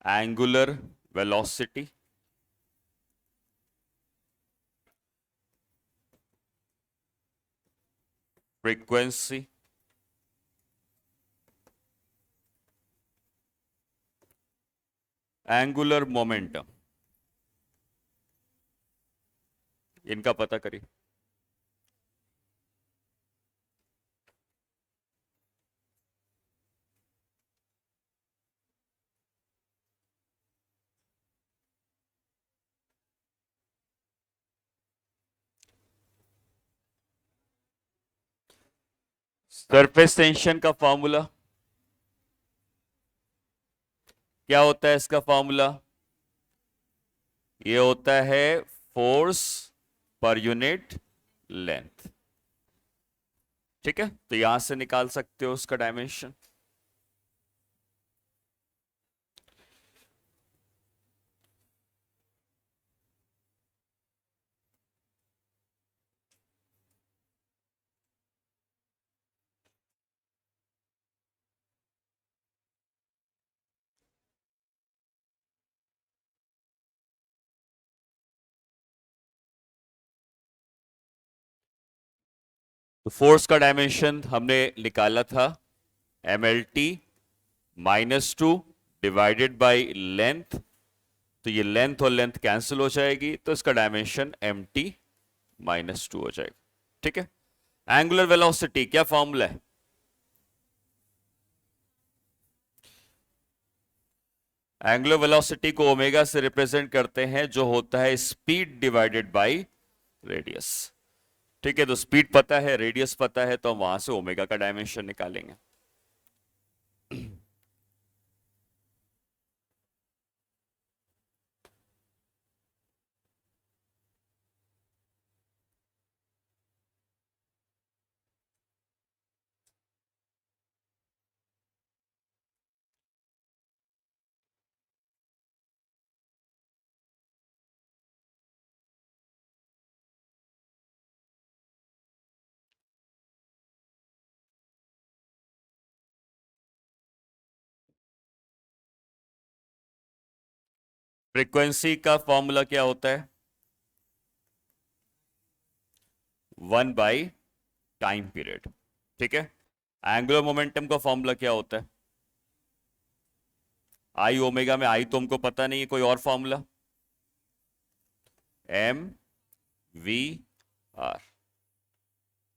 Angular velocity, frequency, angular momentum, इनका पता करिए। सरफेस टेंशन का फॉर्मूला क्या होता है? इसका फॉर्मूला ये होता है फोर्स पर यूनिट लेंथ। ठीक है, तो यहां से निकाल सकते हो उसका डायमेंशन। तो फोर्स का डायमेंशन हमने निकाला था mlt -2 डिवाइडेड बाई लेंथ। तो ये लेंथ और लेंथ कैंसिल हो जाएगी, तो इसका डायमेंशन mt -2 हो जाएगा। ठीक है। एंगुलर वेलोसिटी क्या फॉर्मूला है? एंगुलर वेलोसिटी को ओमेगा से रिप्रेजेंट करते हैं, जो होता है स्पीड डिवाइडेड बाई रेडियस। ठीक है, तो स्पीड पता है, रेडियस पता है, तो हम वहां से ओमेगा का डायमेंशन निकालेंगे। फ्रीक्वेंसी का फॉर्मूला क्या होता है? 1 बाई टाइम पीरियड। ठीक है। एंगुलर मोमेंटम का फॉर्मूला क्या होता है? आई ओमेगा में आई तो हमको पता नहीं है, कोई और फॉर्मूला? mv/r,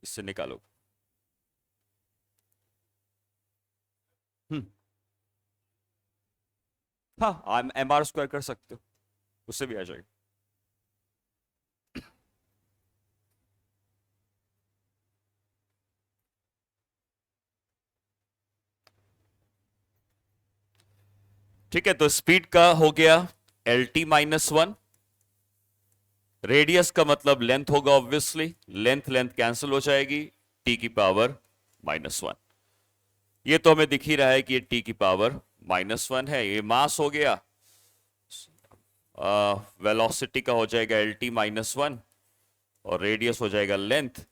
इससे निकालो। हम्म। हाँ, mr² कर सकते हो, उससे भी आ जाएगा। ठीक है, तो स्पीड का हो गया lt-1। रेडियस का मतलब लेंथ होगा, ऑब्वियसली लेंथ लेंथ कैंसिल हो जाएगी, t⁻⁻1। ये तो हमें दिख ही रहा है कि ये t⁻⁻1 है। ये मास हो गया, वेलोसिटी का हो जाएगा lt-1, और रेडियस हो जाएगा लेंथ।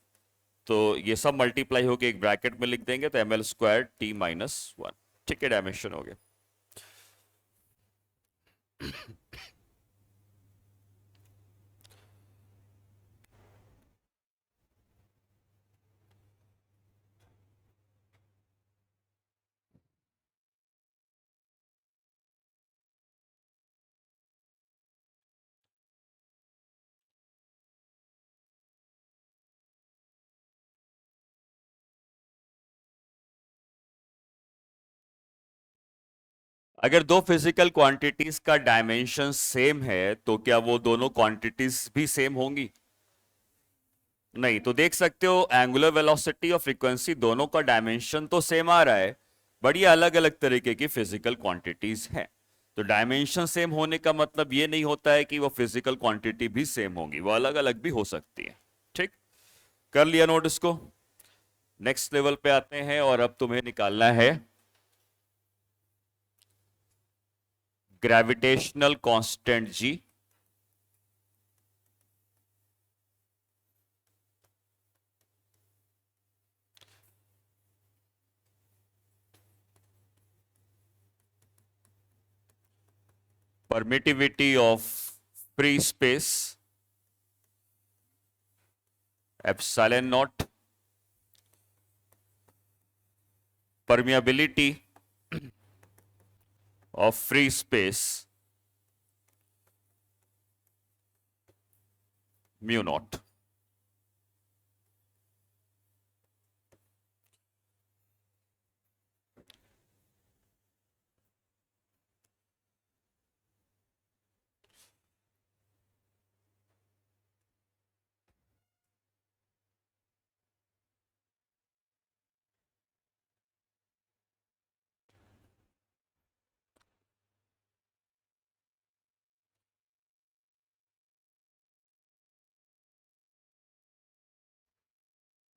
तो ये सब मल्टीप्लाई होके एक ब्रैकेट में लिख देंगे, तो ml² t-1। ठीक है, डायमेंशन हो गया। अगर दो फिजिकल क्वांटिटीज का डायमेंशन सेम है, तो क्या वो दोनों क्वांटिटीज भी सेम होंगी? नहीं। तो देख सकते हो एंगुलर वेलोसिटी और फ्रीक्वेंसी दोनों का डायमेंशन तो सेम आ रहा है, बट ये अलग अलग तरीके की फिजिकल क्वांटिटीज हैं। तो डायमेंशन सेम होने का मतलब ये नहीं होता है कि वो फिजिकल क्वांटिटी भी सेम होगी, वो अलग अलग भी हो सकती है। ठीक, कर लिया नोट इसको। नेक्स्ट लेवल पे आते हैं, और अब तुम्हें निकालना है gravitational constant ji. permittivity of free space epsilon naught, permeability of free space mu naught.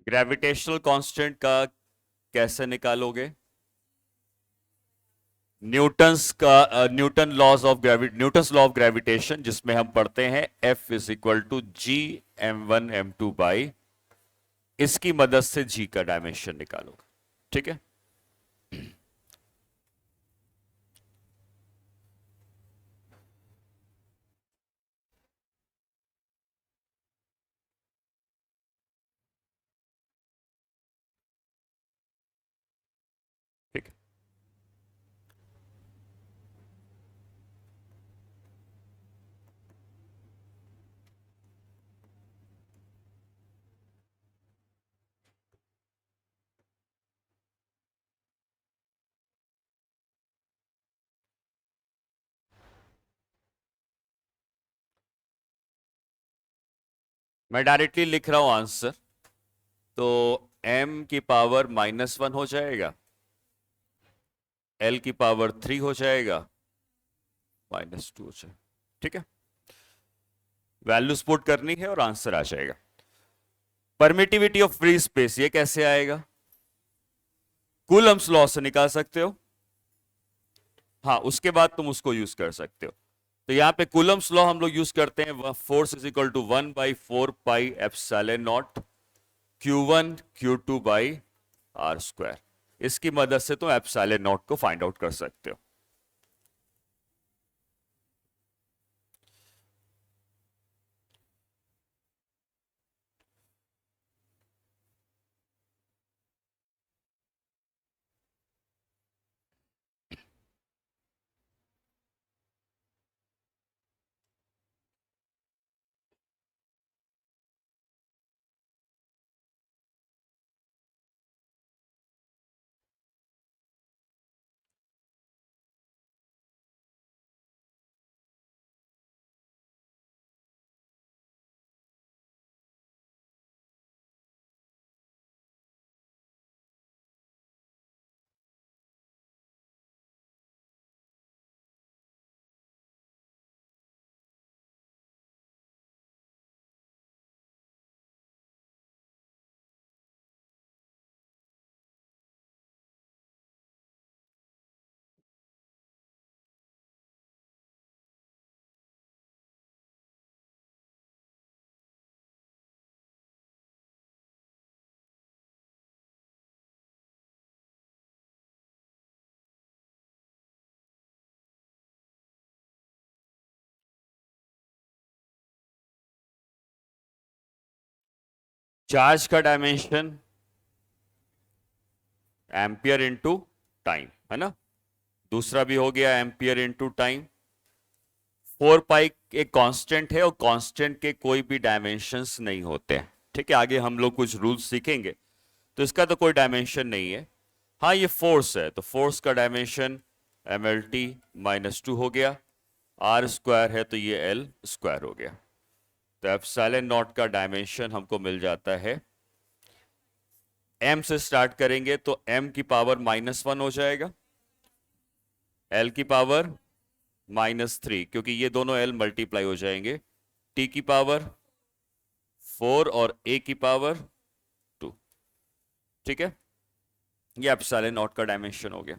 Gravitational constant का कैसे निकालोगे? न्यूटन्स लॉ ऑफ ग्रेविटेशन, जिसमें हम पढ़ते हैं F is equal to G m1 m2 by, इसकी मदद से G का डायमेंशन निकालोगे। ठीक है, ठीक है। मैं डायरेक्टली लिख रहा हूं आंसर, तो m की पावर -1 हो जाएगा, l की पावर 3 हो जाएगा, -2 हो जाएगा। ठीक है, वैल्यूज पुट करनी है और आंसर आ जाएगा। परमिटिविटी ऑफ फ्री स्पेस ये कैसे आएगा? कूलम्स लॉ से निकाल सकते हो, हाँ उसके बाद तुम उसको यूज कर सकते हो। तो यहां पे कूलम्स लॉ हम लोग यूज करते हैं, force is equal to 1/4 pi epsilon not Q1 Q2/r²। इसकी मदद से तुम एप्सिलॉन नॉट को फाइंड आउट कर सकते हो। चार्ज का डायमेंशन एम्पियर इंटू टाइम है ना, दूसरा भी हो गया एम्पियर इंटू टाइम। 4 पाई एक कांस्टेंट है और कांस्टेंट के कोई भी डायमेंशंस नहीं होते हैं। ठीक है, आगे हम लोग कुछ रूल्स सीखेंगे, तो इसका तो कोई डायमेंशन नहीं है। हाँ ये फोर्स है, तो फोर्स का डायमेंशन mlt-2 हो गया, r² है तो ये l² हो गया। तो एप्सिलॉन नॉट का डायमेंशन हमको मिल जाता है, m से स्टार्ट करेंगे तो m की पावर -1 हो जाएगा, l की पावर -3, क्योंकि ये दोनों l मल्टीप्लाई हो जाएंगे, t की पावर 4 और a की पावर 2। ठीक है, ये एप्सिलॉन नॉट का डायमेंशन हो गया।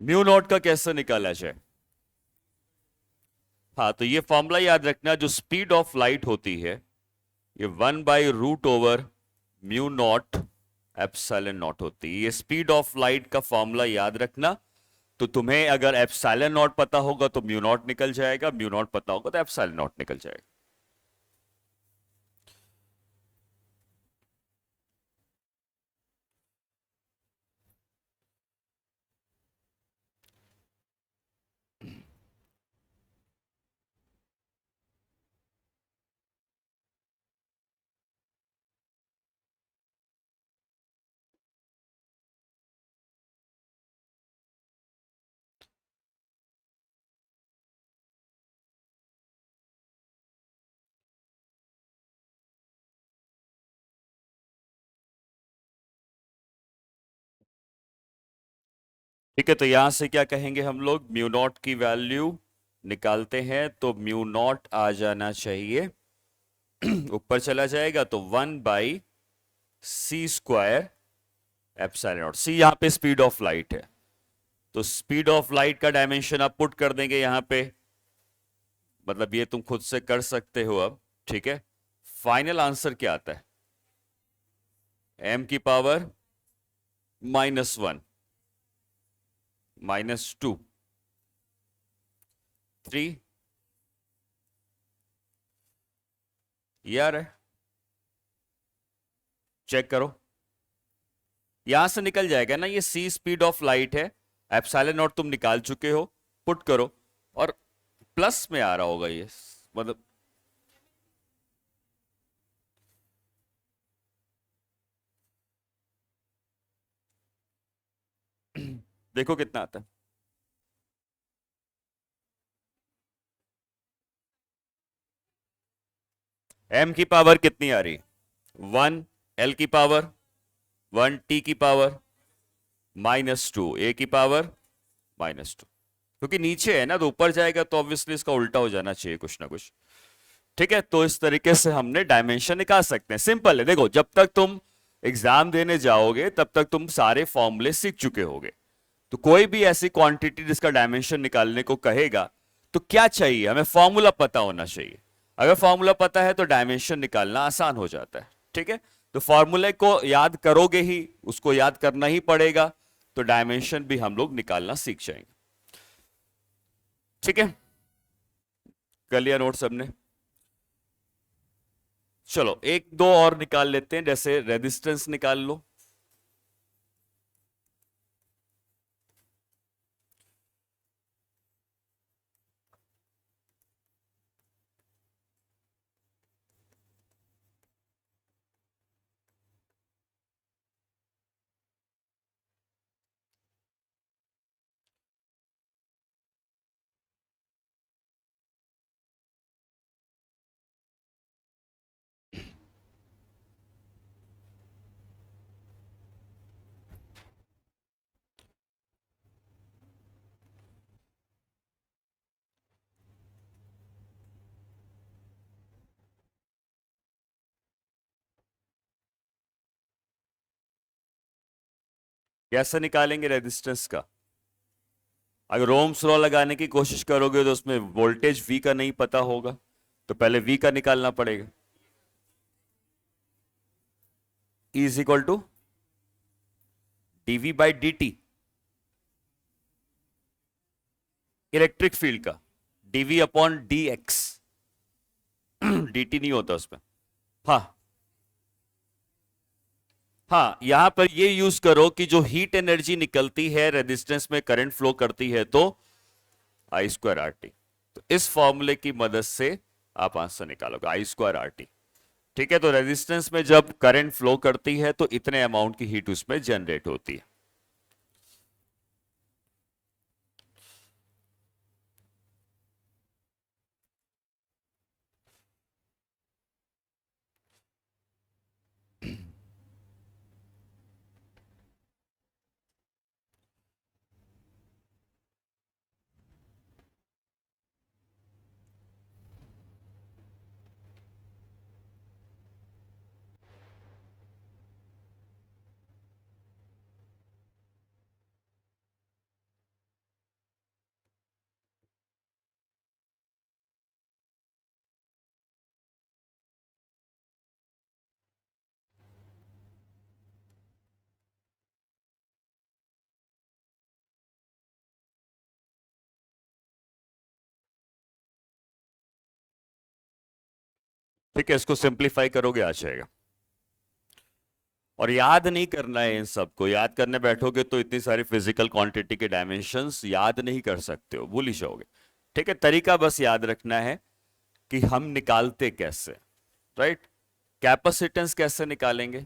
म्यू नॉट का कैसे निकाला जाए? हाँ, तो ये फॉर्मूला याद रखना, जो स्पीड ऑफ लाइट होती है ये 1/√ओवर म्यू नॉट एप्सिलॉन नॉट होती है। ये स्पीड ऑफ लाइट का फॉर्मूला याद रखना। तो तुम्हें अगर एप्सिलॉन नॉट पता होगा तो म्यू नॉट निकल जाएगा, म्यू नॉट पता होगा तो एप्सिलॉन नॉट निकल जाएगा। ठीक है, तो यहां से क्या कहेंगे हम लोग, म्यू नॉट की वैल्यू निकालते हैं तो म्यू नॉट आ जाना चाहिए ऊपर चला जाएगा तो 1/c² एप्सिलॉन नॉट। सी यहां पे स्पीड ऑफ लाइट है, तो स्पीड ऑफ लाइट का डायमेंशन आप पुट कर देंगे यहां पे, मतलब ये तुम खुद से कर सकते हो अब। ठीक है, फाइनल आंसर क्या आता है? m⁻⁻1 -2 3 यार है, चेक करो, यहां से निकल जाएगा ना, ये सी स्पीड ऑफ लाइट है, एप्सिलॉन नॉट तुम निकाल चुके हो, पुट करो, और प्लस में आ रहा होगा ये, मतलब देखो कितना आता है। m की पावर कितनी आ रही? 1, l की पावर 1, t की पावर -2, a की पावर -2, क्योंकि नीचे है ना तो ऊपर जाएगा तो ऑब्वियसली इसका उल्टा हो जाना चाहिए कुछ ना कुछ। ठीक है, तो इस तरीके से हमने डायमेंशन निकाल सकते हैं। सिंपल है, देखो जब तक तुम एग्जाम देने जाओगे तब तक तुम सारे फॉर्मूले सीख चुके होगे। तो कोई भी ऐसी क्वांटिटी जिसका डायमेंशन निकालने को कहेगा तो क्या चाहिए, हमें फॉर्मूला पता होना चाहिए। अगर फॉर्मूला पता है तो डायमेंशन निकालना आसान हो जाता है। ठीक है, तो फॉर्मूले को याद करोगे ही, उसको याद करना ही पड़ेगा, तो डायमेंशन भी हम लोग निकालना सीख जाएंगे। ठीक है, कर लिया नोट सबने? चलो एक दो और निकाल लेते हैं, जैसे रेजिस्टेंस निकाल लो। कैसे निकालेंगे रेजिस्टेंस का? अगर ओम्स लॉ लगाने की कोशिश करोगे तो उसमें वोल्टेज V का नहीं पता होगा, तो पहले V का निकालना पड़ेगा। E is equal to dV/dt, electric field का dV/dx, dt नहीं होता उसमें। हाँ, हाँ, यहां पर ये यूज करो कि जो हीट एनर्जी निकलती है रेजिस्टेंस में करंट फ्लो करती है तो I²RT। तो इस फॉर्मूले की मदद से आप आंसर निकालोगे I²RT। ठीक है, तो रेजिस्टेंस में जब करंट फ्लो करती है तो इतने अमाउंट की हीट उसमें जनरेट होती है। ठीक है, इसको सिंप्लीफाई करोगे आ जाएगा। और याद नहीं करना है इन सबको, याद करने बैठोगे तो इतनी सारी फिजिकल क्वांटिटी के डायमेंशंस याद नहीं कर सकते हो, भूल ही जाओगे। ठीक है, तरीका बस याद रखना है कि हम निकालते कैसे, राइट। कैपेसिटेंस कैसे निकालेंगे?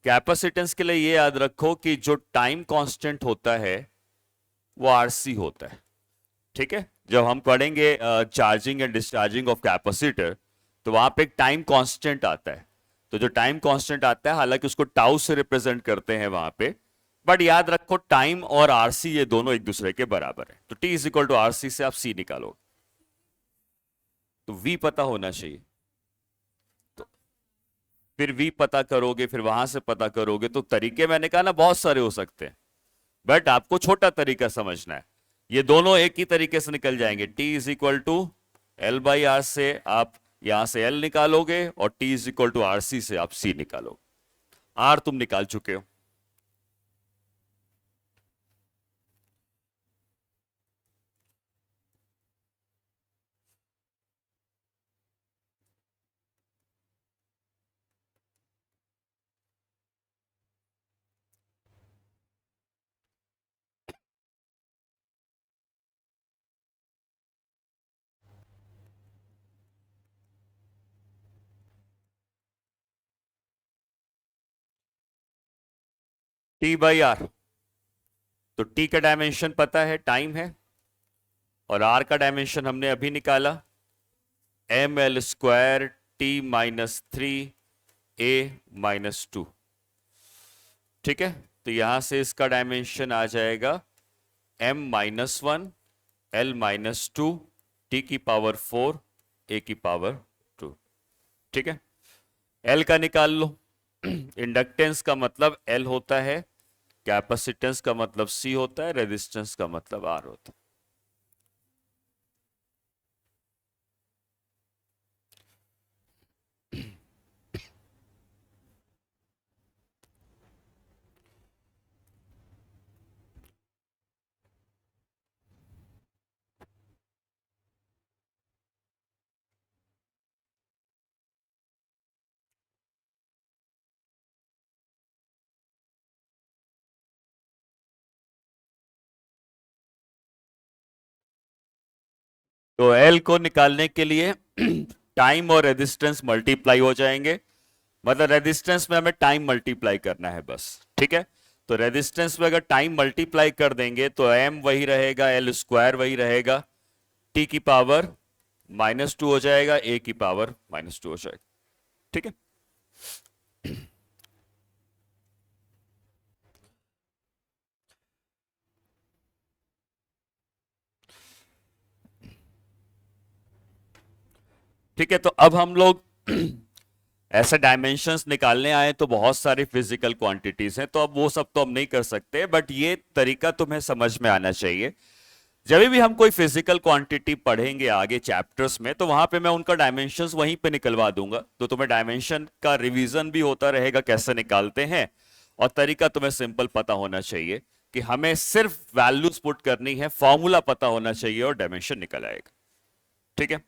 कैपेसिटेंस के लिए ये याद रखो कि जो टाइम कांस्टेंट होता है वो आरसी होता है। ठीक है, जब हम पढ़ेंगे charging and discharging of capacitor, तो वहां पे एक टाइम कांस्टेंट आता है। तो जो टाइम कांस्टेंट आता है, हालांकि उसको टाउ से रिप्रेजेंट करते हैं वहां पे, बट याद रखो टाइम और आरसी ये दोनों एक दूसरे के बराबर है। तो T is equal to RC से आप सी निकालोगे, तो वी पता होना चाहिए। तो फिर वी पता करोगे, फिर वहां से पता करोगे, तो तरीके मैंने कहा ना बहुत सारे हो सकते हैं, बट आपको छोटा तरीका समझना है। ये दोनों एक ही तरीके से निकल जाएंगे। T is equal to L by R से आप यहां से एल निकालोगे, और T is equal to R C से आप सी निकालोगे। आर तुम निकाल चुके हो। टी बाई आर, तो टी का डायमेंशन पता है, टाइम है, और आर का डायमेंशन हमने अभी निकाला, M L square T minus 3 a-2। ठीक है, तो यहां से इसका डायमेंशन आ जाएगा m-1 l-2 t की पावर 4 a की पावर 2। ठीक है, L का निकाल लो। इंडक्टेंस का मतलब L होता है, कैपेसिटेंस का मतलब C होता है, रेजिस्टेंस का मतलब R होता है। तो L को निकालने के लिए टाइम और रेजिस्टेंस मल्टीप्लाई हो जाएंगे, मतलब रेजिस्टेंस में हमें टाइम मल्टीप्लाई करना है बस। ठीक है, तो रेजिस्टेंस में अगर टाइम मल्टीप्लाई कर देंगे तो m वही रहेगा, L स्क्वायर वही रहेगा, t की पावर -2 हो जाएगा, a की पावर -2 हो जाएगा। ठीक है, ठीक है, तो अब हम लोग ऐसे डायमेंशंस निकालने आए तो बहुत सारी फिजिकल क्वांटिटीज हैं, तो अब वो सब तो हम नहीं कर सकते, बट ये तरीका तुम्हें समझ में आना चाहिए। जब भी हम कोई फिजिकल क्वांटिटी पढ़ेंगे आगे चैप्टर्स में, तो वहां पे मैं उनका डायमेंशंस वहीं पे निकलवा दूंगा, तो तुम्हें डायमेंशन का रिवीजन भी होता रहेगा कैसे निकालते हैं, और तरीका तुम्हें सिंपल पता होना चाहिए कि हमें सिर्फ वैल्यूज पुट करनी है, फॉर्मूला पता होना चाहिए और डायमेंशन निकल आएगा। ठीक है,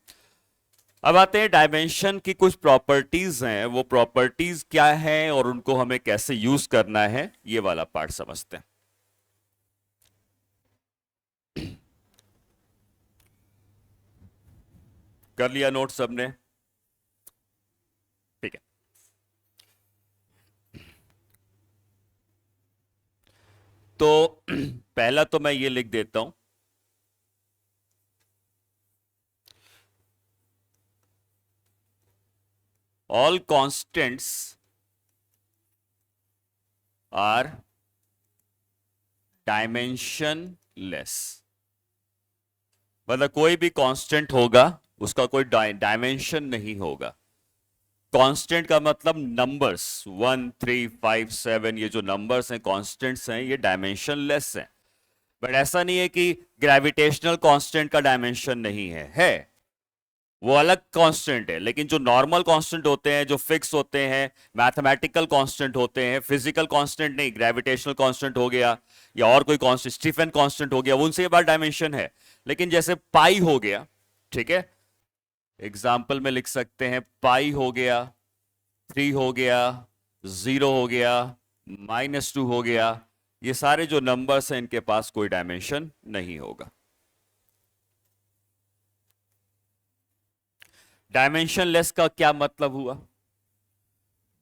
अब आते हैं डायमेंशन की कुछ प्रॉपर्टीज हैं, वो प्रॉपर्टीज क्या है और उनको हमें कैसे यूज करना है, ये वाला पार्ट समझते हैं। कर लिया नोट सबने? ठीक है, तो पहला तो मैं ये लिख देता हूं, ऑल कांस्टेंट्स आर डायमेंशनलेस। मतलब कोई भी कांस्टेंट होगा उसका कोई डायमेंशन नहीं होगा। कांस्टेंट का मतलब नंबर्स 1 3 5 7, ये जो नंबर्स हैं कांस्टेंट्स हैं, ये डायमेंशनलेस हैं। बट ऐसा नहीं है कि ग्रेविटेशनल कांस्टेंट का डायमेंशन नहीं है, वो अलग कांस्टेंट है। लेकिन जो नॉर्मल कांस्टेंट होते हैं, जो फिक्स होते हैं, मैथमेटिकल कांस्टेंट होते हैं, फिजिकल कांस्टेंट नहीं, ग्रेविटेशनल कांस्टेंट हो गया या और कोई कांस्टेंट, स्टीफन कांस्टेंट हो गया, उनसे ये बात डायमेंशन है। लेकिन जैसे पाई हो गया, ठीक है, एग्जाम्पल में लिख सकते हैं पाई हो गया, 3 हो गया, 0 हो गया, -2 हो गया। ये सारे जो नंबर्स हैं इनके पास कोई डायमेंशन नहीं होगा। डायमेंशनलेस का क्या मतलब हुआ?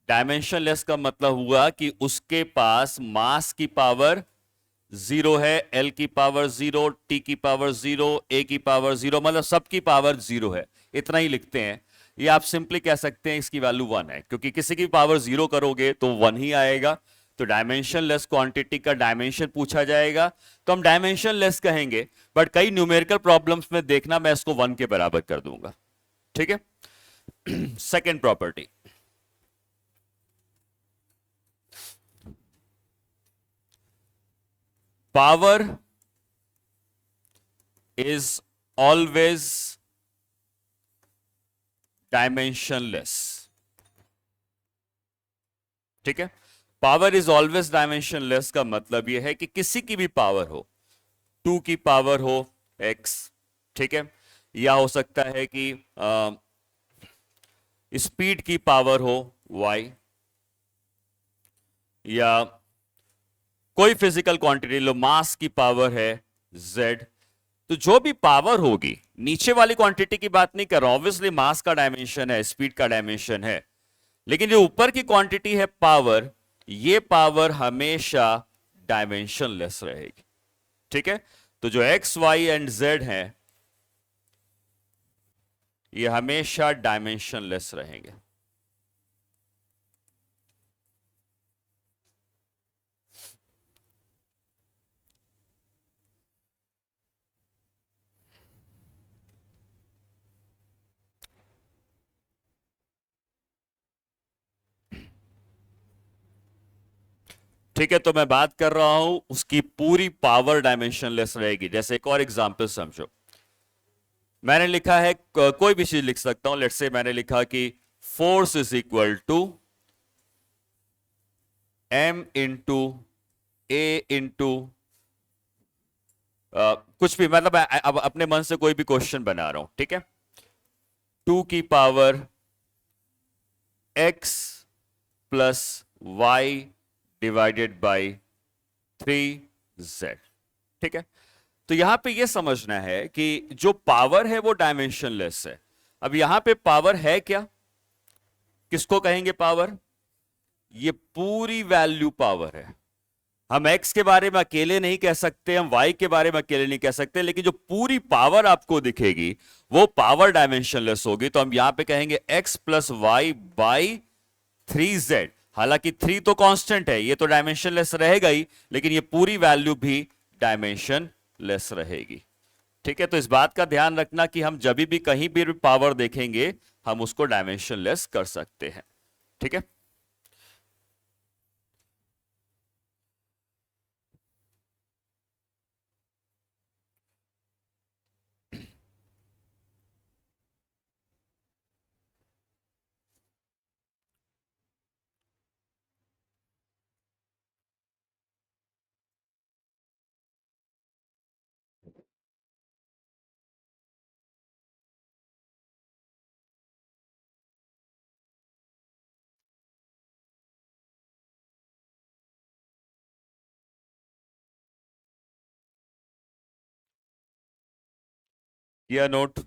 डायमेंशनलेस का मतलब हुआ कि उसके पास मास की पावर 0 है, एल की पावर 0, टी की पावर 0, ए की पावर 0, मतलब सबकी पावर 0 है। इतना ही लिखते हैं। ये आप सिंपली कह सकते हैं इसकी वैल्यू 1 है, क्योंकि किसी की पावर 0 करोगे तो 1 ही आएगा। तो डायमेंशनलेस क्वांटिटी का डायमेंशन पूछा जाएगा तो हम डायमेंशनलेस कहेंगे, बट कई न्यूमेरिकल प्रॉब्लम्स में देखना मैं इसको 1 के बराबर कर दूंगा। ठीक है। Second property, power is always dimensionless। ठीक है, पावर इज ऑलवेज डायमेंशनलेस का मतलब यह है कि किसी की भी पावर हो, 2 की पावर हो x, ठीक है, या हो सकता है कि स्पीड की पावर हो y, या कोई फिजिकल क्वांटिटी लो, मास की पावर है z। तो जो भी पावर होगी, नीचे वाली क्वांटिटी की बात नहीं कर रहा, ऑब्वियसली मास का डायमेंशन है, स्पीड का डायमेंशन है, लेकिन जो ऊपर की क्वांटिटी है पावर, ये पावर हमेशा डायमेंशनलेस रहेगी। ठीक है, तो जो x, y एंड z है ये हमेशा डायमेंशनलेस रहेंगे। ठीक है, तो मैं बात कर रहा हूं उसकी पूरी पावर डायमेंशनलेस रहेगी। जैसे एक और एग्जांपल समझो, मैंने लिखा है, कोई भी चीज लिख सकता हूं, लेट्स से मैंने लिखा कि force is equal to m into A into कुछ भी, मतलब अब अपने मन से कोई भी क्वेश्चन बना रहा हूं। ठीक है, 2 की power x plus y divided by 3z। ठीक है, तो यहां पे यह समझना है कि जो पावर है वो डायमेंशनलेस है। अब यहां पे पावर है क्या, किसको कहेंगे पावर? ये पूरी वैल्यू पावर है। हम x के बारे में अकेले नहीं कह सकते, हम y के बारे में अकेले नहीं कह सकते, लेकिन जो पूरी पावर आपको दिखेगी वो पावर डायमेंशनलेस होगी। तो हम यहां पे कहेंगे x plus Y by 3z। हालांकि 3 तो कांस्टेंट है, ये तो डायमेंशनलेस रहेगा ही, लेकिन ये पूरी वैल्यू भी डायमेंशनलेस रहेगी। ठीक है, तो इस बात का ध्यान रखना कि हम जब भी कहीं भी पावर देखेंगे हम उसको डायमेंशनलेस कर सकते हैं। ठीक है, किया note?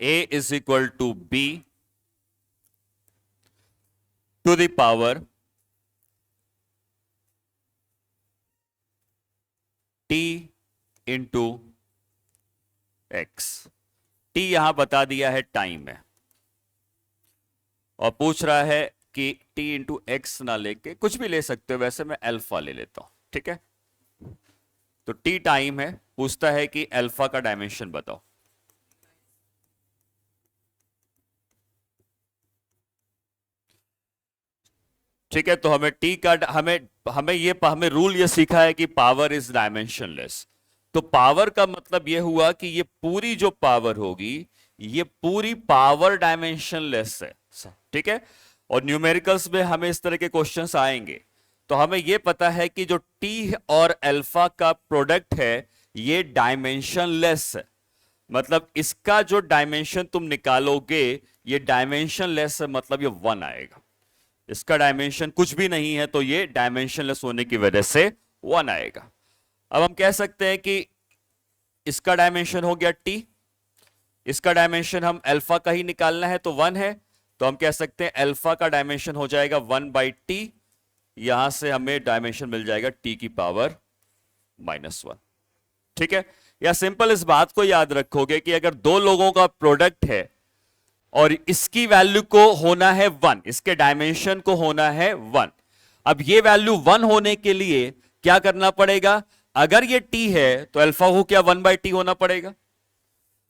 A is equal to B to the power T into x. T यहां बता दिया है टाइम है, और पूछ रहा है कि T इंटू एक्स ना लेके कुछ भी ले सकते हो, वैसे मैं अल्फा ले लेता हूं। ठीक है, तो T टाइम है, पूछता है कि अल्फा का डायमेंशन बताओ। ठीक है, तो हमें टी का हमें रूल ये सीखा है कि पावर इज डायमेंशनलेस। तो पावर का मतलब ये हुआ कि ये पूरी जो पावर होगी ये पूरी पावर डायमेंशनलेस है। ठीक है, और न्यूमेरिकल्स में हमें इस तरह के क्वेश्चंस आएंगे। तो हमें यह पता है कि जो टी और अल्फा का प्रोडक्ट है ये डायमेंशनलेस है, मतलब इसका जो डायमेंशन तुम निकालोगे ये डायमेंशनलेस है, मतलब ये 1 आएगा। इसका डायमेंशन कुछ भी नहीं है तो ये डायमेंशनलेस होने की वजह से 1 आएगा। अब हम कह सकते हैं कि इसका डायमेंशन हो गया टी, इसका डायमेंशन हम अल्फा का ही निकालना है तो 1 है, तो हम कह सकते हैं अल्फा का डायमेंशन हो जाएगा 1/t। यहां से हमें डायमेंशन मिल जाएगा t की पावर -1। ठीक है, या सिंपल इस बात को याद रखोगे कि अगर दो लोगों का प्रोडक्ट है और इसकी वैल्यू को होना है 1, इसके डायमेंशन को होना है 1। अब ये वैल्यू 1 होने के लिए क्या करना पड़ेगा? अगर ये t है तो अल्फा को क्या 1/t होना पड़ेगा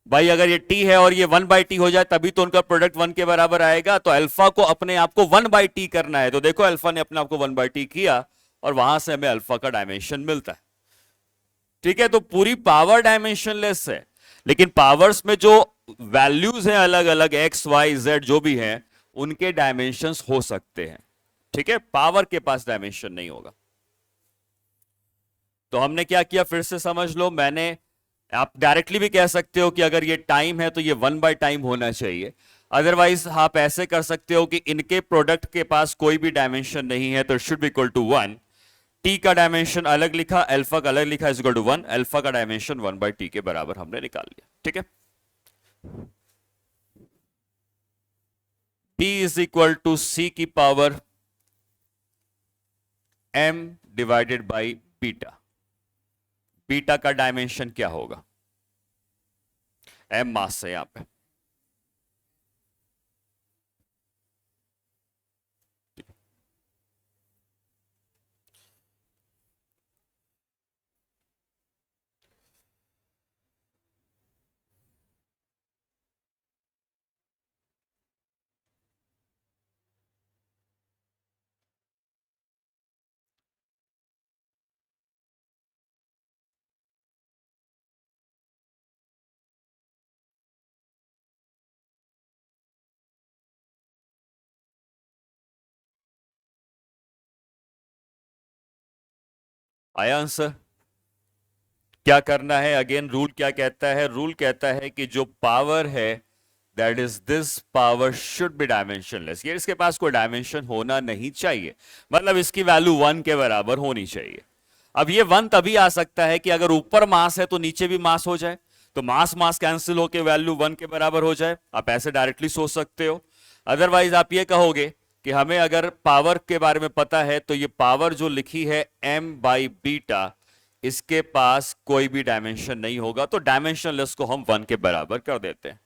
भाई। अगर ये t है और ये 1/t हो जाए तभी तो उनका प्रोडक्ट 1 के बराबर आएगा। तो अल्फा को अपने आप को 1/t करना है, तो देखो अल्फा ने अपने आप को 1/t किया और वहां से हमें अल्फा का डायमेंशन मिलता है। ठीक है, तो पूरी पावर डायमेंशनलेस है, लेकिन पावर्स में जो वैल्यूज हैं अलग अलग x y z जो भी हैं उनके डायमेंशंस हो सकते हैं। ठीक है, पावर के पास डायमेंशन नहीं होगा। तो हमने क्या किया फिर से समझ लो। आप डायरेक्टली भी कह सकते हो कि अगर ये टाइम है तो ये 1/टाइम होना चाहिए। अदरवाइज आप ऐसे कर सकते हो कि इनके प्रोडक्ट के पास कोई भी डायमेंशन नहीं है तो it should be equal to 1। T का डायमेंशन अलग लिखा, अल्फा का अलग लिखा, इज इक्वल टू 1। अल्फा का डायमेंशन 1/t के बराबर हमने निकाल लिया। ठीक है, t is equal to c की power m divided by beta. Beta का डायमेंशन क्या होगा? m मास है यहां पे। आया आंसर? क्या करना है? अगेन रूल क्या कहता है? रूल कहता है कि जो पावर है that is this power should be dimensionless. ये इसके पास कोई डायमेंशन होना नहीं चाहिए, मतलब इसकी वैल्यू 1 के बराबर होनी चाहिए। अब ये 1 तभी आ सकता है कि अगर ऊपर मास है तो नीचे भी मास हो जाए, तो मास मास कैंसिल होकर वैल्यू 1 के बराबर हो जाए। आप ऐसे डायरेक्टली सोच सकते हो। अदरवाइज आप ये कहोगे कि हमें अगर पावर के बारे में पता है तो ये पावर जो लिखी है m/बीटा, इसके पास कोई भी डायमेंशन नहीं होगा, तो डायमेंशनलेस को हम 1 के बराबर कर देते हैं।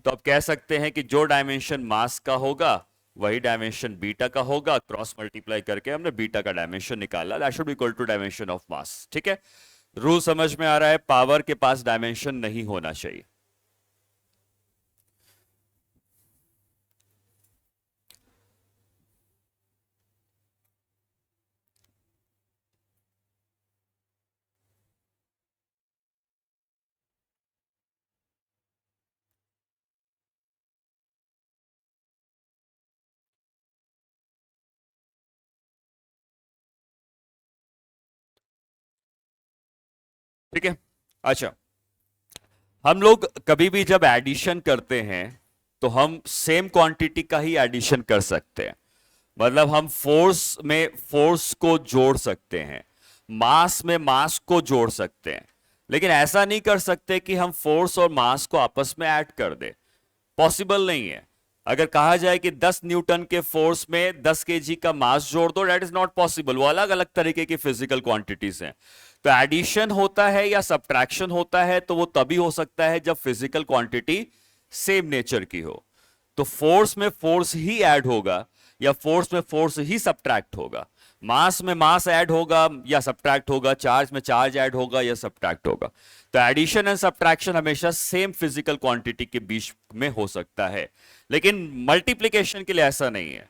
तो आप कह सकते हैं कि जो डायमेंशन मास का होगा वही डायमेंशन बीटा का होगा। क्रॉस मल्टीप्लाई करके हमने बीटा का डायमेंशन निकाला, that should be equal to dimension of mass. ठीक है, रूल समझ में आ रहा है? पावर के पास डायमेंशन नहीं होना चाहिए। ठीक है, अच्छा, हम लोग कभी भी जब एडिशन करते हैं तो हम सेम क्वांटिटी का ही एडिशन कर सकते हैं। मतलब हम फोर्स में फोर्स को जोड़ सकते हैं, मास में मास को जोड़ सकते हैं, लेकिन ऐसा नहीं कर सकते कि हम फोर्स और मास को आपस में ऐड कर दे। पॉसिबल नहीं है। अगर कहा जाए कि 10 न्यूटन के फोर्स में 10 केजी का मास जोड़ दो, दैट इज नॉट पॉसिबल। वो अलग अलग तरीके की फिजिकल क्वांटिटीज हैं। तो एडिशन होता है या सब्ट्रैक्शन होता है तो वो तभी हो सकता है जब फिजिकल क्वांटिटी सेम नेचर की हो। तो फोर्स में फोर्स ही ऐड होगा या फोर्स में फोर्स ही सब्ट्रैक्ट होगा, मास में मास ऐड होगा या सब्ट्रैक्ट होगा, चार्ज में चार्ज ऐड होगा या सब्ट्रैक्ट होगा। तो एडिशन एंड सब्ट्रैक्शन हमेशा सेम फिजिकल क्वांटिटी के बीच में हो सकता है, लेकिन मल्टीप्लीकेशन के लिए ऐसा नहीं है।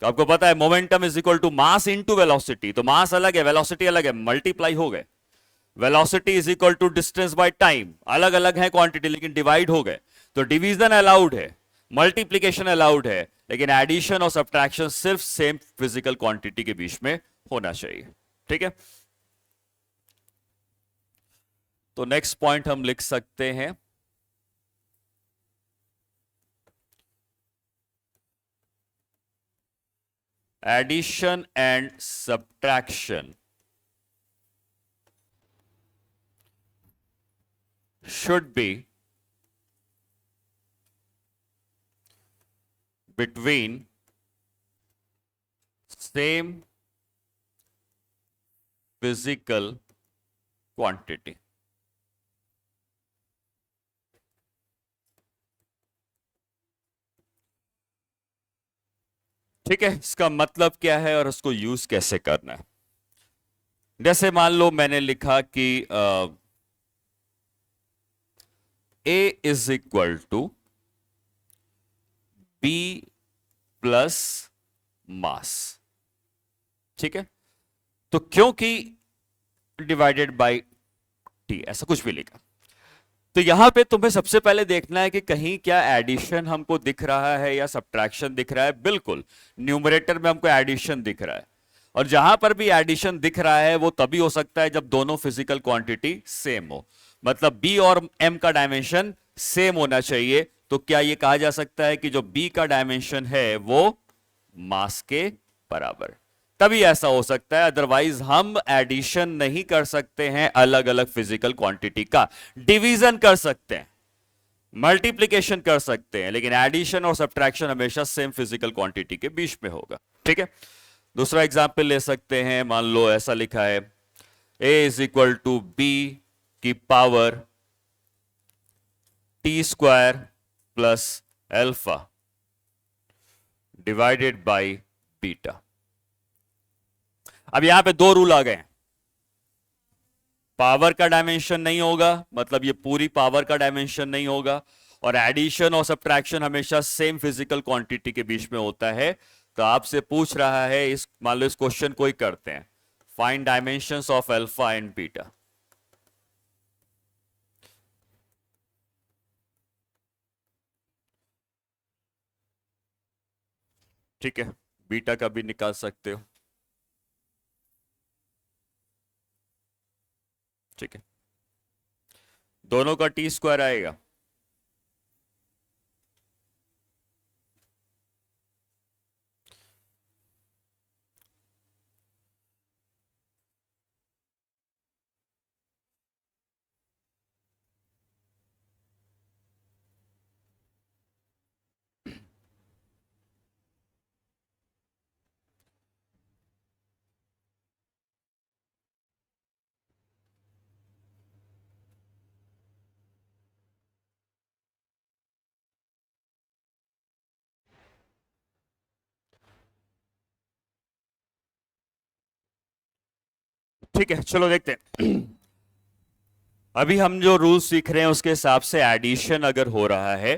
तो आपको पता है momentum is equal to mass into velocity, तो मास अलग है वेलोसिटी अलग है, मल्टीप्लाई हो गए। Velocity is equal to distance by time, अलग अलग है क्वांटिटी लेकिन डिवाइड हो गए, तो डिवीजन अलाउड है। मल्टीप्लीकेशन अलाउड है, लेकिन एडिशन और सब्ट्रैक्शन सिर्फ सेम फिजिकल क्वांटिटी के बीच में होना चाहिए। ठीक है, तो नेक्स्ट पॉइंट हम लिख सकते हैं, addition and subtraction should be between same physical quantity। ठीक है, इसका मतलब क्या है और उसको यूज कैसे करना है। जैसे मान लो मैंने लिखा कि A is equal to B plus mass. ठीक है, तो क्योंकि डिवाइडेड बाय T, ऐसा कुछ भी लिखा, तो यहां पे तुम्हें सबसे पहले देखना है कि कहीं क्या एडिशन हमको दिख रहा है या सब्ट्रैक्शन दिख रहा है। बिल्कुल, न्यूमरेटर में हमको एडिशन दिख रहा है, और जहां पर भी एडिशन दिख रहा है वो तभी हो सकता है जब दोनों फिजिकल क्वांटिटी सेम हो, मतलब B और M का डायमेंशन सेम होना चाहिए। तो क्या यह कहा जा सकता है कि जो B का डायमेंशन है वो मास के बराबर, तभी ऐसा हो सकता है। अदरवाइज हम एडिशन नहीं कर सकते हैं अलग अलग फिजिकल क्वांटिटी का, डिवीजन कर सकते हैं, मल्टीप्लीकेशन कर सकते हैं, लेकिन एडिशन और सब्ट्रैक्शन हमेशा सेम फिजिकल क्वांटिटी के बीच में होगा। ठीक है, दूसरा एग्जाम्पल ले सकते हैं, मान लो ऐसा लिखा है A is equal to B की power T square plus alpha divided by beta. अब यहां पे दो रूल आ गए हैं, पावर का डायमेंशन नहीं होगा, मतलब ये पूरी पावर का डायमेंशन नहीं होगा, और एडिशन और सब्ट्रैक्शन हमेशा सेम फिजिकल क्वांटिटी के बीच में होता है। तो आपसे पूछ रहा है, इस मान लो इस क्वेश्चन को ही करते हैं, find dimensions of alpha and beta. ठीक है, बीटा का भी निकाल सकते हो। ठीक है, दोनों का T स्क्वायर आएगा। ठीक है, चलो देखते हैं। अभी हम जो रूल सीख रहे हैं उसके हिसाब से एडिशन अगर हो रहा है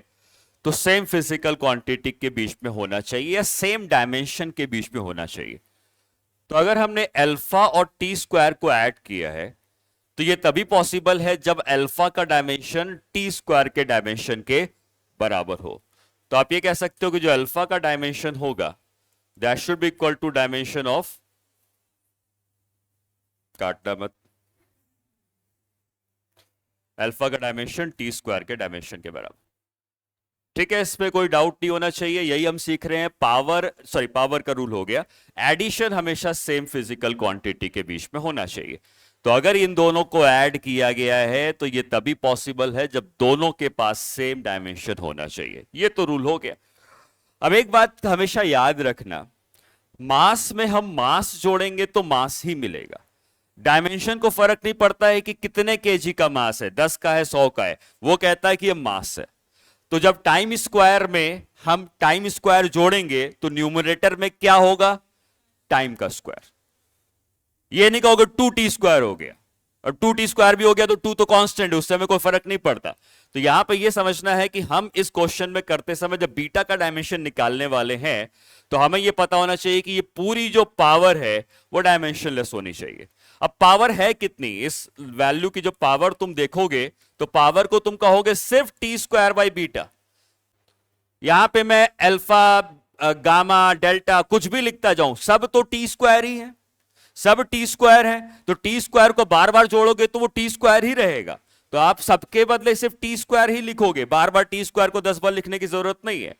तो सेम फिजिकल क्वांटिटी के बीच में होना चाहिए या सेम डायमेंशन के बीच में होना चाहिए। तो अगर हमने अल्फा और T स्क्वायर को ऐड किया है तो यह तभी पॉसिबल है जब अल्फा का डायमेंशन T स्क्वायर के डायमेंशन के बराबर हो। तो आप ये कह सकते हो कि जो अल्फा का डायमेंशन होगा that should be equal to dimension of, काटना मत, अल्फा का डायमेंशन T स्क्वायर के डायमेंशन के बराबर। ठीक है, इसमें कोई डाउट नहीं होना चाहिए, यही हम सीख रहे हैं। पावर का रूल हो गया, एडिशन हमेशा सेम फिजिकल क्वांटिटी के बीच में होना चाहिए। तो अगर इन दोनों को ऐड किया गया है तो ये तभी पॉसिबल है जब दोनों के पास सेम डायमेंशन होना चाहिए। ये तो रूल हो गया। अब एक बात हमेशा याद रखना, मास में हम मास जोड़ेंगे तो मास ही मिलेगा, डायमेंशन को फर्क नहीं पड़ता है कि कितने केजी का मास है, 10 का है 100 का है, वो कहता है कि ये मास है। तो जब टाइम स्क्वायर में हम टाइम स्क्वायर जोड़ेंगे तो न्यूमरेटर में क्या होगा, टाइम का स्क्वायर। ये नहीं कहोगे 2T स्क्वायर हो गया, और 2T स्क्वायर भी हो गया तो 2 तो कांस्टेंट है, उससे हमें कोई फर्क नहीं पड़ता। तो यहां पे ये समझना है कि हम इस क्वेश्चन में करते समय जब बीटा का डायमेंशन निकालने वाले हैं तो हमें यह पता होना चाहिए कि ये पूरी जो पावर है वो डायमेंशनलेस होनी चाहिए। अब पावर है कितनी, इस वैल्यू की जो पावर तुम देखोगे तो पावर को तुम कहोगे सिर्फ T स्क्वायर बाई बीटा। यहां पे मैं अल्फा, गामा, डेल्टा कुछ भी लिखता जाऊं, सब तो टी स्क्वायर ही है, सब टी स्क्वायर है। तो टी स्क्वायर को बार बार जोड़ोगे तो वो टी स्क्वायर ही रहेगा। तो आप सबके बदले सिर्फ टी स्क्वायर ही लिखोगे, बार बार टी स्क्वायर को 10 बार लिखने की जरूरत नहीं है।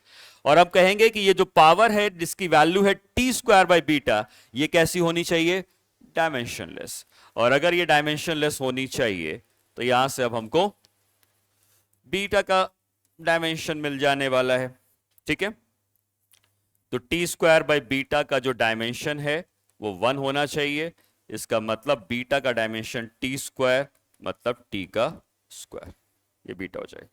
और अब कहेंगे कि ये जो पावर है जिसकी वैल्यू है टी स्क्वायर बाई बीटा, ये कैसी होनी चाहिए? डायमेंशनलेस। और अगर ये डायमेंशनलेस होनी चाहिए तो यहां से अब हमको बीटा का डायमेंशन मिल जाने वाला है। ठीक है, तो टी स्क्वायर बाई बीटा का जो डायमेंशन है वो 1 होना चाहिए। इसका मतलब बीटा का डायमेंशन टी स्क्वायर मतलब टी का स्क्वायर, ये बीटा हो जाएगा।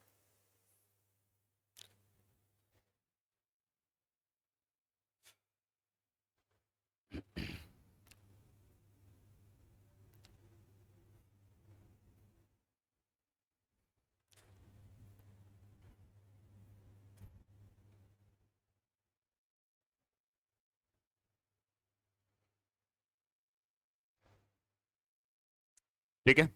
ठीक है,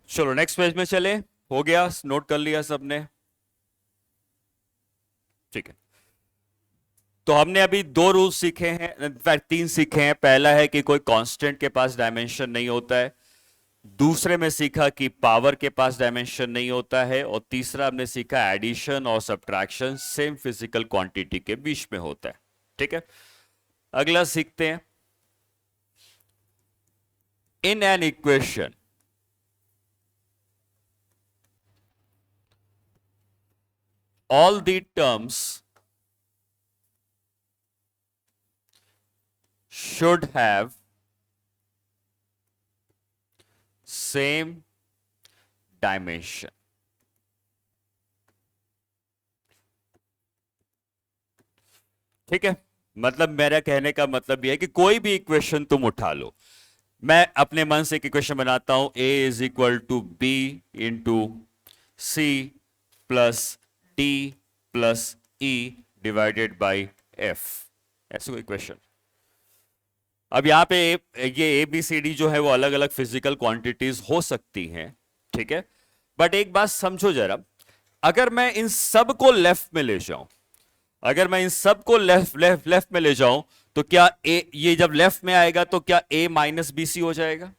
चलो नेक्स्ट पेज में चले। हो गया, नोट कर लिया सबने? ठीक है, तो हमने अभी 2 रूल्स सीखे हैं, इनफैक्ट 3 सीखे हैं। पहला है कि कोई कांस्टेंट के पास डायमेंशन नहीं होता है, दूसरे में सीखा कि पावर के पास डायमेंशन नहीं होता है, और तीसरा हमने सीखा एडिशन और सब्ट्रैक्शन सेम फिजिकल क्वांटिटी के बीच में होता है। ठीक है, अगला सीखते हैं। In an equation all the terms should have same dimension। ठीक है, मतलब मेरा कहने का मतलब यह है कि कोई भी इक्वेशन तुम उठा लो, मैं अपने मन से एक इक्वेशन बनाता हूं, a is equal to B into C plus T plus E divided by F, ऐसे कोई इक्वेशन। अब यहां पे ये ए बी सी डी जो है वो अलग अलग फिजिकल क्वांटिटीज हो सकती हैं। ठीक है, बट एक बात समझो जरा, अगर मैं इन सब को लेफ्ट में ले जाऊं, अगर मैं इन सब को लेफ्ट लेफ्ट लेफ्ट में ले जाऊं, तो क्या ए, ये जब लेफ्ट में आएगा तो क्या ए माइनस बी सी हो जाएगा,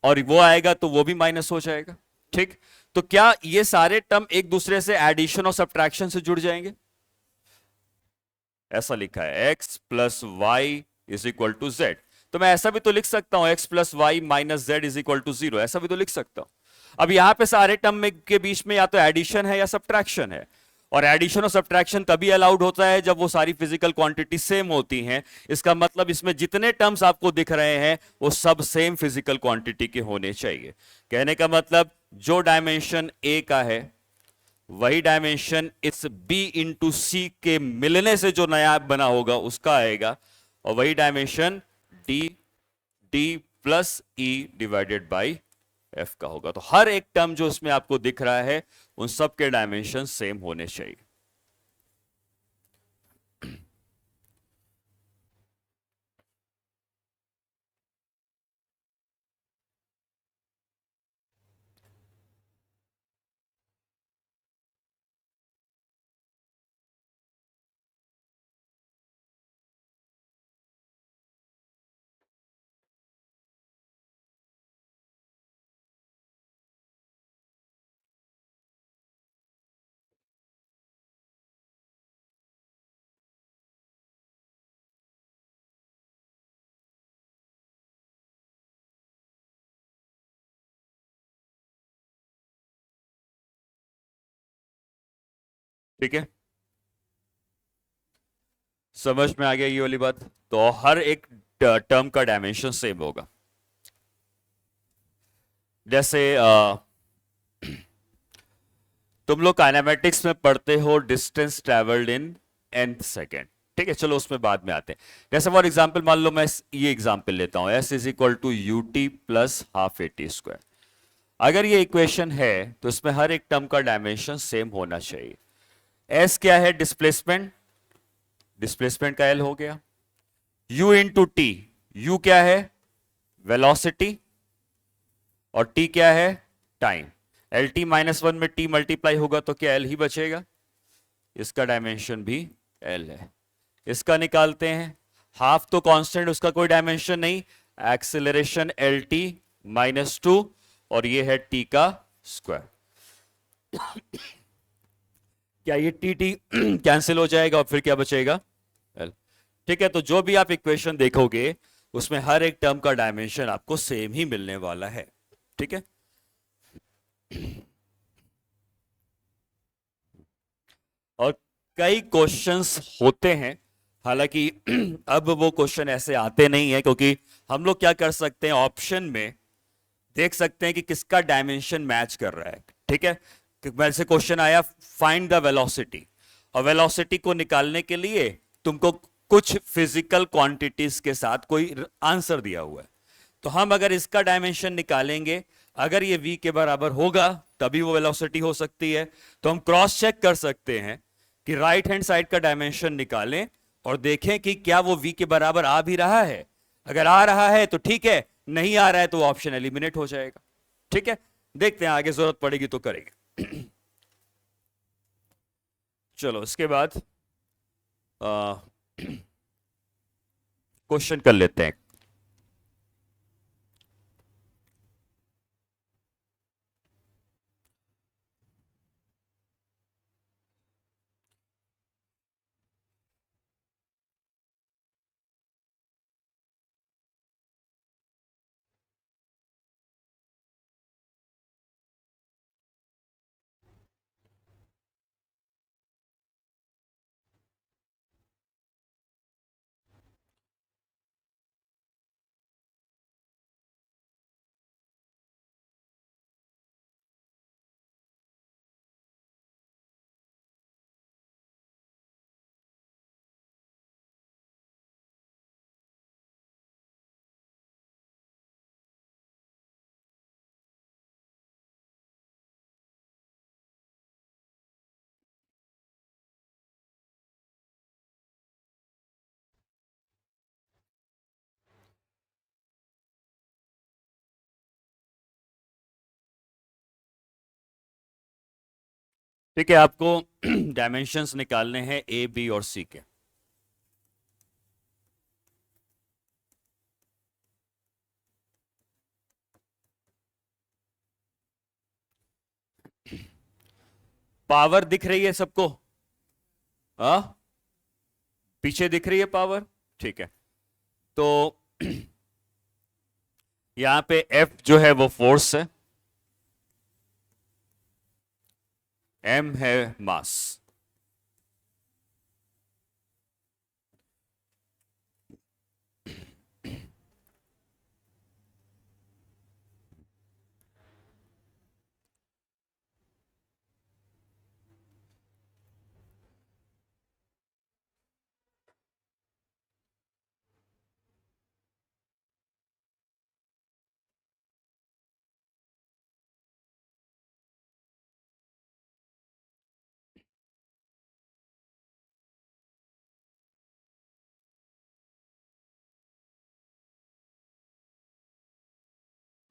और वो आएगा तो वो भी माइनस हो जाएगा। ठीक, तो क्या ये सारे टर्म एक दूसरे से एडिशन और सब्ट्रैक्शन से जुड़ जाएंगे? ऐसा लिखा है x plus Y is equal to Z, तो मैं ऐसा भी तो लिख सकता हूं x plus Y minus Z is equal to 0, ऐसा भी तो लिख सकता हूं। अब यहां पे सारे टर्म में के बीच में या तो एडिशन है या सब्ट्रैक्शन है, और एडिशन और सब्ट्रैक्शन तभी अलाउड होता है जब वो सारी फिजिकल क्वांटिटी सेम होती हैं। इसका मतलब इसमें जितने टर्म्स आपको दिख रहे हैं वो सब सेम फिजिकल क्वांटिटी के होने चाहिए। कहने का मतलब जो डायमेंशन ए का है वही डायमेंशन इस b इंटू सी के मिलने से जो नया बना होगा उसका आएगा, और वही dimension d d plus E divided by F का होगा। तो हर एक टर्म जो इसमें आपको दिख रहा है उन सब के डायमेंशन सेम होने चाहिए। ठीक है, समझ में आ गया ये वाली बात? तो हर एक टर्म का डायमेंशन सेम होगा। जैसे तुम लोग काइनेमेटिक्स में पढ़ते हो distance travelled in nth second. ठीक है, चलो उसमें बाद में आते हैं। जैसे फॉर एग्जांपल मान लो मैं ये एग्जांपल लेता हूं, s is equal to U T plus half A T square. अगर ये इक्वेशन है तो इसमें हर एक टर्म का डायमेंशन सेम होना चाहिए। s क्या है? डिस्प्लेसमेंट, डिस्प्लेसमेंट का l हो गया। u into T. u क्या है? वेलोसिटी। और t क्या है? Time. L T minus one में t मल्टीप्लाई होगा तो क्या l ही बचेगा? इसका डायमेंशन भी l है। इसका निकालते हैं। हाफ तो कांस्टेंट, उसका कोई डायमेंशन नहीं। Acceleration L T minus two, और ये है t का स्क्वायर। क्या ये टी टी कैंसिल हो जाएगा और फिर क्या बचेगा? l। ठीक है, तो जो भी आप इक्वेशन देखोगे उसमें हर एक टर्म का डायमेंशन आपको सेम ही मिलने वाला है। ठीक है, और कई क्वेश्चंस होते हैं, हालांकि अब वो क्वेश्चन ऐसे आते नहीं है, क्योंकि हम लोग क्या कर सकते हैं, ऑप्शन में देख सकते हैं कि किसका डायमेंशन मैच कर रहा है। ठीक है, मेरे से क्वेश्चन आया फाइंड द वेलोसिटी, और वेलोसिटी को निकालने के लिए तुमको कुछ फिजिकल क्वांटिटीज के साथ कोई आंसर दिया हुआ है। तो हम अगर इसका डायमेंशन निकालेंगे, अगर ये v के बराबर होगा तभी वो वेलोसिटी हो सकती है। तो हम क्रॉस चेक कर सकते हैं कि राइट हैंड साइड का डायमेंशन निकालें और देखें कि क्या वो v के बराबर आ भी रहा है। अगर आ रहा है तो ठीक है, नहीं आ रहा है तो ऑप्शन एलिमिनेट हो जाएगा। ठीक है, देखते हैं आगे जरूरत पड़ेगी तो करेंगे। चलो इसके बाद क्वेश्चन कर लेते हैं। ठीक है, आपको डायमेंशंस निकालने हैं ए बी और सी के। पावर दिख रही है सबको? हाँ, पीछे दिख रही है पावर। ठीक है, तो यहां पे F जो है वो फोर्स है, M है मास।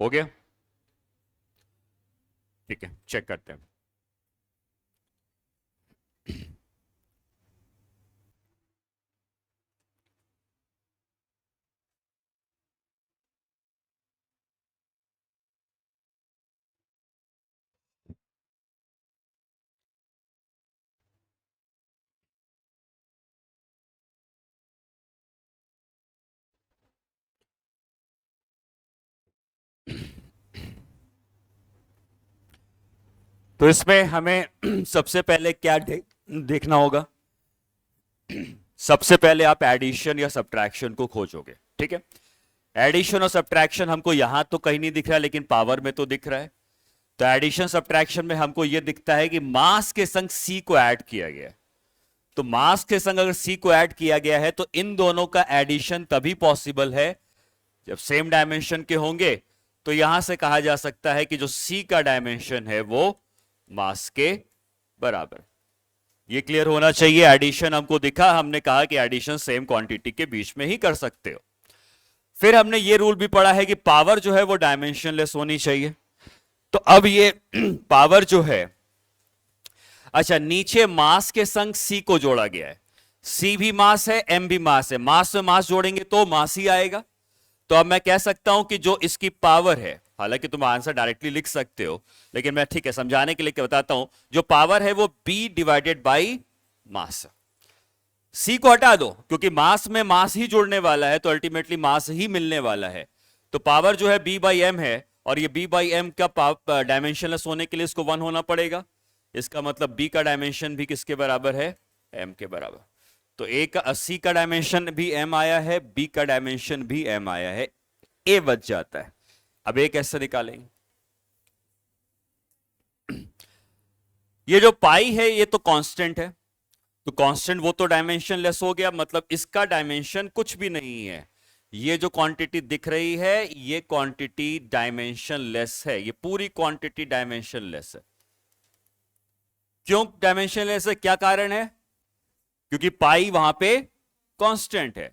हो गया? ठीक है, चेक करते हैं। तो इसमें हमें सबसे पहले क्या देखना होगा? सबसे पहले आप एडिशन या सब्ट्रैक्शन को खोजोगे। ठीक है, एडिशन और सब्ट्रैक्शन हमको यहां तो कहीं नहीं दिख रहा है, लेकिन पावर में तो दिख रहा है। तो एडिशन सब्ट्रैक्शन में हमको यह दिखता है कि मास के संग सी को ऐड किया गया है। तो मास के संग अगर सी को ऐड किया गया है तो इन दोनों का एडिशन तभी पॉसिबल है जब सेम डायमेंशन के होंगे। तो यहां से कहा जा सकता है कि जो सी का डायमेंशन है वो मास के बराबर। ये क्लियर होना चाहिए। एडिशन हमको दिखा, हमने कहा कि एडिशन सेम क्वांटिटी के बीच में ही कर सकते हो। फिर हमने ये रूल भी पढ़ा है कि पावर जो है वो डायमेंशनलेस होनी चाहिए। तो अब ये पावर जो है, अच्छा नीचे मास के संग सी को जोड़ा गया है। सी भी मास है, एम भी मास है, मास में मास जोड़ेंगे तो मास ही आएगा। तो अब मैं कह सकता हूं कि जो इसकी पावर है, हालांकि तुम आंसर डायरेक्टली लिख सकते हो, लेकिन मैं ठीक है समझाने के लिए क्या बताता हूं, जो पावर है वो बी डिवाइडेड बाई मास। सी को हटा दो क्योंकि मास में मास ही जुड़ने वाला है, तो अल्टीमेटली मास ही मिलने वाला है। तो पावर जो है बी बाई एम है, और ये बी बाई एम का डायमेंशनलेस होने के लिए इसको 1 होना पड़ेगा। इसका मतलब बी का डायमेंशन भी किसके बराबर है? एम के बराबर। तो ए का, सी का डायमेंशन भी एम आया है, बी का डायमेंशन भी एम आया है, ए बच जाता है। अब ए कैसे निकालेंगे? ये जो पाई है ये तो कांस्टेंट है, तो कांस्टेंट वो तो डायमेंशनलेस हो गया, मतलब इसका डायमेंशन कुछ भी नहीं है। ये जो क्वांटिटी दिख रही है ये क्वांटिटी डायमेंशनलेस है, ये पूरी क्वांटिटी डायमेंशनलेस है। क्यों डायमेंशनलेस है? क्या कारण है? क्योंकि पाई वहां पे कांस्टेंट है।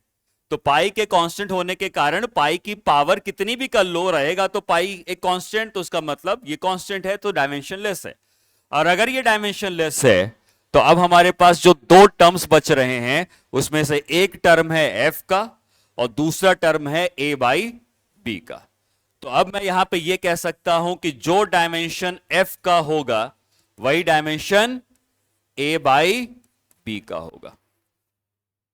तो पाई के कांस्टेंट होने के कारण पाई की पावर कितनी भी कर लो रहेगा तो पाई एक कांस्टेंट, तो उसका मतलब ये कांस्टेंट है तो डायमेंशनलेस है। और अगर ये डायमेंशनलेस है तो अब हमारे पास जो दो टर्म्स बच रहे हैं उसमें से एक टर्म है एफ का और दूसरा टर्म है ए बाई बी का। तो अब मैं यहां पे ये कह सकता हूं कि जो डायमेंशन एफ का होगा वही डायमेंशन ए बाई बी का होगा,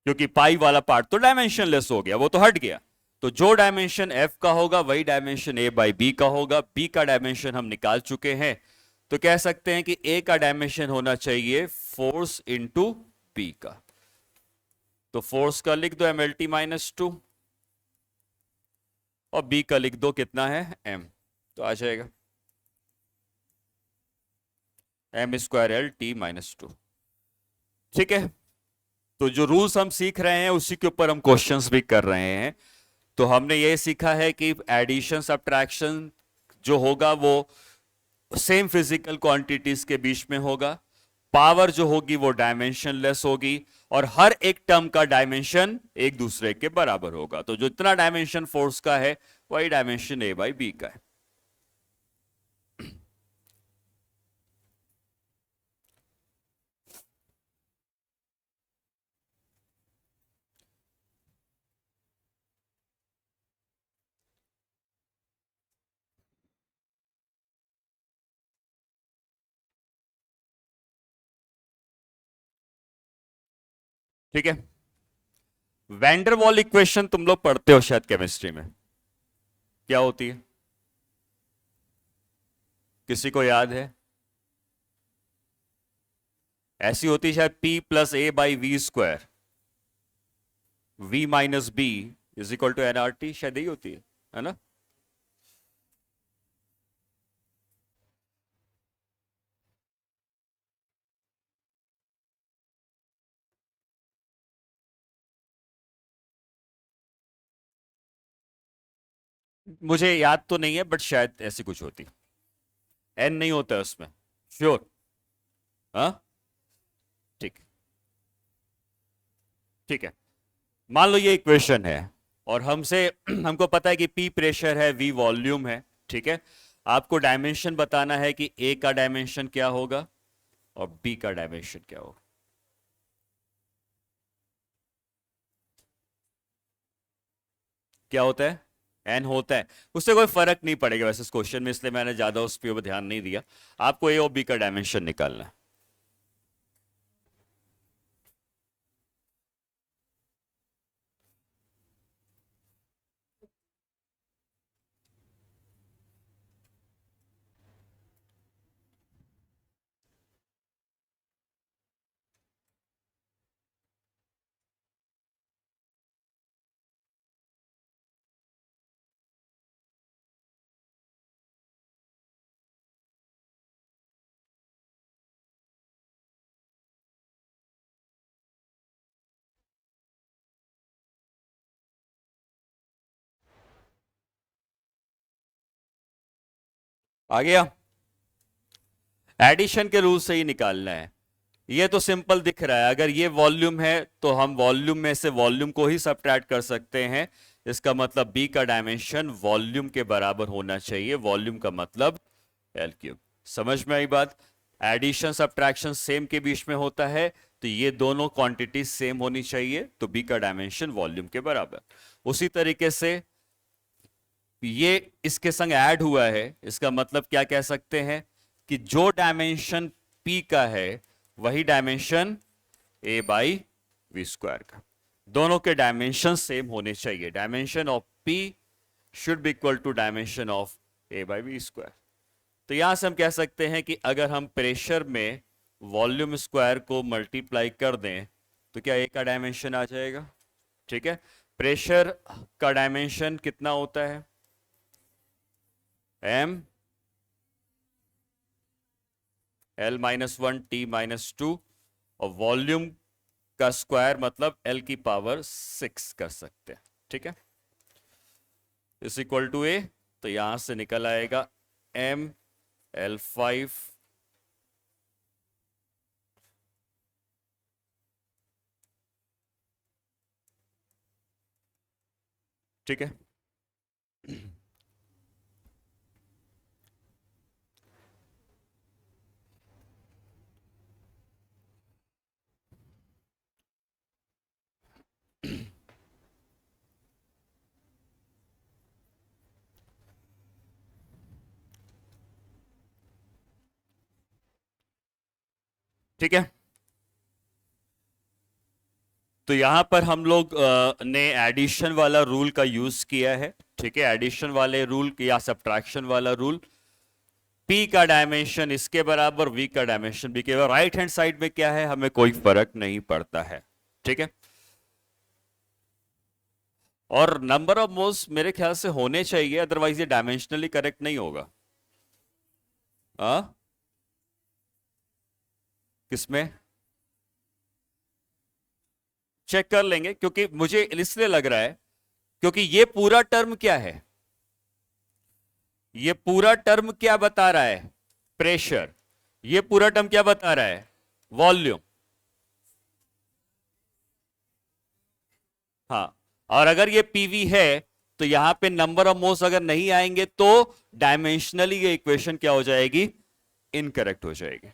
क्योंकि पाई वाला पार्ट तो डायमेंशनलेस हो गया, वो तो हट गया। तो जो डायमेंशन एफ का होगा वही डायमेंशन ए बाई बी का होगा। बी का डायमेंशन हम निकाल चुके हैं, तो कह सकते हैं कि ए का डायमेंशन होना चाहिए फोर्स इंटू बी का। तो फोर्स का लिख दो एम एल टी माइनस 2, और बी का लिख दो कितना है एम, तो आ जाएगा M square L T minus 2। ठीक है, तो जो रूल्स हम सीख रहे हैं उसी के ऊपर हम क्वेश्चंस भी कर रहे हैं। तो हमने ये सीखा है कि एडिशन सब्ट्रैक्शन जो होगा वो सेम फिजिकल क्वांटिटीज के बीच में होगा, पावर जो होगी वो डायमेंशनलेस होगी, और हर एक टर्म का डायमेंशन एक दूसरे के बराबर होगा। तो जो इतना डायमेंशन फोर्स का है वही डायमेंशन ए बाई बी का है। ठीक है, वैंडरवॉल इक्वेशन तुम लोग पढ़ते हो शायद केमिस्ट्री में, क्या होती है? किसी को याद है? ऐसी होती है शायद P plus A by V square, V minus B is equal to NRT, शायद यही होती है ना? मुझे याद तो नहीं है बट शायद ऐसी कुछ होती। एन नहीं होता है उसमें, श्योर? हाँ, ठीक, ठीक है। मान लो ये इक्वेशन है और हमसे हमको पता है कि P प्रेशर है, V वॉल्यूम है, ठीक है। आपको डायमेंशन बताना है कि A का डायमेंशन क्या होगा और B का डायमेंशन क्या होगा। क्या होता है? एन होता है, उससे कोई फर्क नहीं पड़ेगा वैसे इस क्वेश्चन में, इसलिए मैंने ज्यादा उस पर ध्यान नहीं दिया। आपको ए और बी का डायमेंशन निकालना है। आ गया? एडिशन के रूल से ही निकालना है। ये तो सिंपल दिख रहा है, अगर ये वॉल्यूम है तो हम वॉल्यूम में से वॉल्यूम को ही सबट्रैक्ट कर सकते हैं। इसका मतलब बी का डायमेंशन वॉल्यूम के बराबर होना चाहिए, वॉल्यूम का मतलब एल क्यूब। समझ में आई बात? एडिशन सब्ट्रैक्शन सेम के बीच में होता है, तो ये दोनों क्वांटिटी सेम होनी चाहिए, तो बी का डायमेंशन वॉल्यूम के बराबर। उसी तरीके से ये इसके संग ऐड हुआ है, इसका मतलब क्या कह सकते हैं कि जो डायमेंशन पी का है वही dimension A by V square का। दोनों के डायमेंशन सेम होने चाहिए, dimension of P should be equal to dimension of A by V square. तो यहां से हम कह सकते हैं कि अगर हम प्रेशर में वॉल्यूम स्क्वायर को मल्टीप्लाई कर दें तो क्या ए का डायमेंशन आ जाएगा। ठीक है, प्रेशर का डायमेंशन कितना होता है, M L minus one T minus two, और वॉल्यूम का स्क्वायर मतलब एल की पावर 6 कर सकते हैं। ठीक है, इस इक्वल टू ए, तो यहां से निकल आएगा एम एल 5 ठीक है। ठीक है, तो यहां पर हम लोग ने एडिशन वाला रूल का यूज किया है। ठीक है, एडिशन वाले रूल या सब्ट्रैक्शन वाला रूल, P का डायमेंशन इसके बराबर, V का डायमेंशन B के बराबर। राइट हैंड साइड में क्या है हमें कोई फर्क नहीं पड़ता है। ठीक है, और नंबर ऑफ मोल्स मेरे ख्याल से होने चाहिए, अदरवाइज ये डायमेंशनली करेक्ट नहीं होगा। किसमें चेक कर लेंगे, क्योंकि मुझे इसलिए लग रहा है क्योंकि ये पूरा टर्म क्या है, ये पूरा टर्म क्या बता रहा है, प्रेशर। ये पूरा टर्म क्या बता रहा है, वॉल्यूम। हाँ, और अगर ये पीवी है तो यहां पे नंबर ऑफ मोल्स अगर नहीं आएंगे तो डायमेंशनली ये इक्वेशन क्या हो जाएगी, इनकरेक्ट हो जाएगी।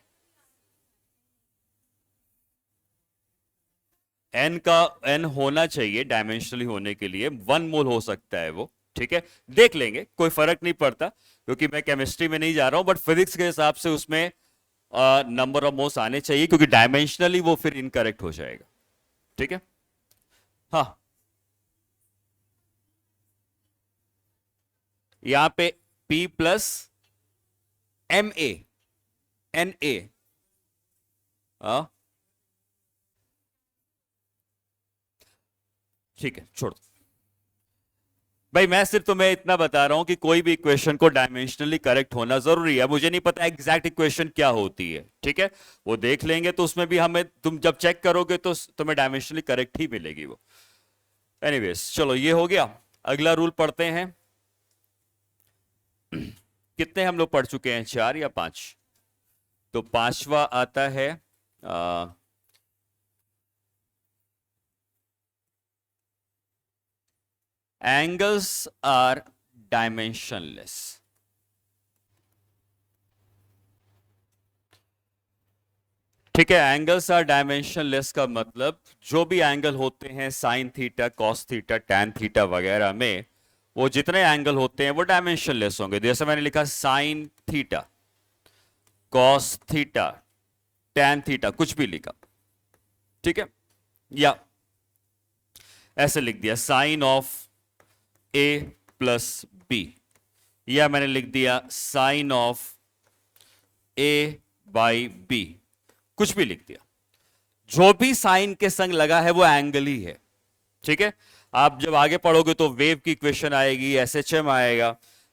एन का एन होना चाहिए डायमेंशनली होने के लिए, 1 मोल हो सकता है वो। ठीक है, देख लेंगे, कोई फर्क नहीं पड़ता, क्योंकि मैं केमिस्ट्री में नहीं जा रहा हूं, बट फिजिक्स के हिसाब से उसमें नंबर ऑफ मोल्स आने चाहिए, क्योंकि डायमेंशनली वो फिर इनकरेक्ट हो जाएगा। ठीक है, हाँ, यहां पे P plus M N A, ठीक है, छोड़ दो भाई। मैं सिर्फ तुम्हें इतना बता रहा हूं कि कोई भी इक्वेशन को डायमेंशनली करेक्ट होना जरूरी है। मुझे नहीं पता एग्जैक्ट इक्वेशन क्या होती है, ठीक है, वो देख लेंगे, तो उसमें भी हमें, तुम जब चेक करोगे तो तुम्हें डायमेंशनली करेक्ट ही मिलेगी वो। एनीवेज, चलो ये हो गया, अगला रूल पढ़ते हैं। कितने हम लोग पढ़ चुके हैं, 4 या 5? तो 5वां आता है एंगल्स आर डायमेंशनलेस। ठीक है, एंगल्स आर डायमेंशनलेस का मतलब जो भी एंगल होते हैं sign theta, cos theta, tan theta वगैरह में, वो जितने एंगल होते हैं वो डायमेंशनलेस होंगे। जैसे मैंने लिखा sine theta, cos theta, tan theta, कुछ भी लिखा, ठीक है, या ऐसे लिख दिया sine of A plus B, या मैंने लिख दिया sine of A by B, कुछ भी लिख दिया, जो भी साइन के संग लगा है वो एंगल ही है। ठीक है, आप जब आगे पढ़ोगे तो वेव की इक्वेशन आएगी, एसएचएम आएगा,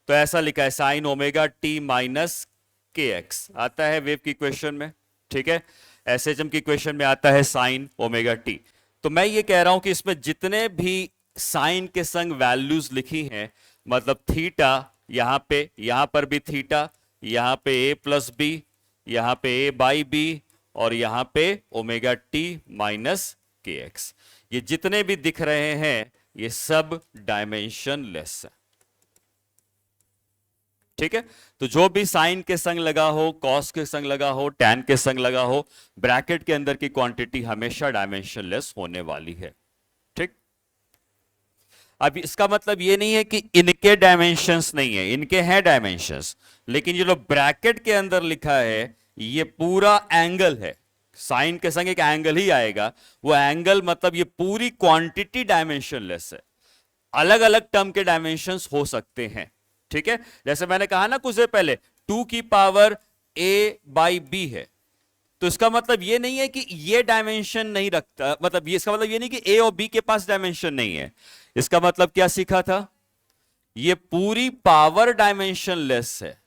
तो ऐसा लिखा है साइन ओमेगा टी माइनस के एक्स आता है वेव की इक्वेशन में। ठीक है, एसएचएम की इक्वेशन में आता है साइन ओमेगा टी। तो मैं ये कह रहा हूं कि इसमें जितने भी साइन के संग वैल्यूज लिखी हैं, मतलब थीटा, यहां पर भी थीटा, यहां पे ए प्लस बी, यहां पे ए बाई बी, और यहां पे ओमेगा टी माइनस के एक्स। ये जितने भी दिख रहे हैं ये सब डायमेंशनलेस है। ठीक है, तो जो भी साइन के संग लगा हो, कॉस के संग लगा हो, टैन के संग लगा हो, ब्रैकेट के अंदर की क्वांटिटी हमेशा डायमेंशनलेस होने वाली है। ठीक, अब इसका मतलब ये नहीं है कि इनके डायमेंशंस नहीं है, इनके हैं डायमेंशंस, लेकिन ये जो ब्रैकेट के अंदर लिखा है ये पूरा एंगल है। साइन के संग एक एंगल ही आएगा, वो एंगल मतलब ये पूरी क्वांटिटी डायमेंशनलेस है। अलग अलग टर्म के डायमेंशंस हो सकते हैं। ठीक है, जैसे मैंने कहा ना कुछ देर पहले 2 की पावर a बाई बी है, तो इसका मतलब ये नहीं है कि ये डायमेंशन नहीं रखता, मतलब ये इसका मतलब ये नहीं कि ए और बी के पास डायमेंशन नहीं है। इसका मतलब क्या सीखा था, ये पूरी पावर डायमेंशनलेस है,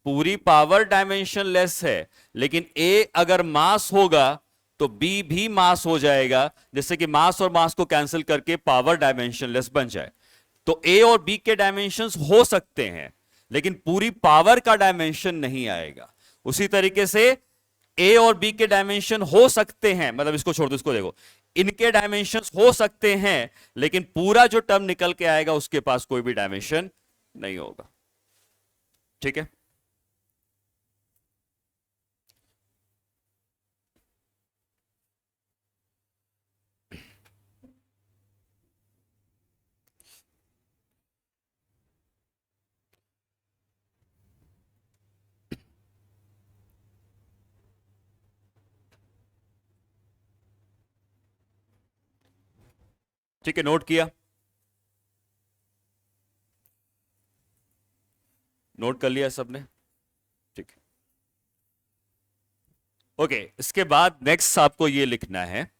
पूरी पावर डायमेंशनलेस है, लेकिन ए अगर मास होगा तो बी भी मास हो जाएगा, जिससे कि मास और मास को कैंसिल करके पावर डायमेंशनलेस बन जाए। तो ए और बी के डायमेंशंस हो सकते हैं, लेकिन पूरी पावर का डायमेंशन नहीं आएगा। उसी तरीके से ए और बी के डायमेंशन हो सकते हैं, मतलब इसको छोड़ दो, इसको देखो, इनके डायमेंशंस हो सकते हैं, लेकिन पूरा जो टर्म निकल के आएगा उसके पास कोई भी डायमेंशन नहीं होगा। ठीक है, ठीक है, नोट किया, नोट कर लिया सबने। ठीक है, ओके, इसके बाद नेक्स्ट आपको ये लिखना है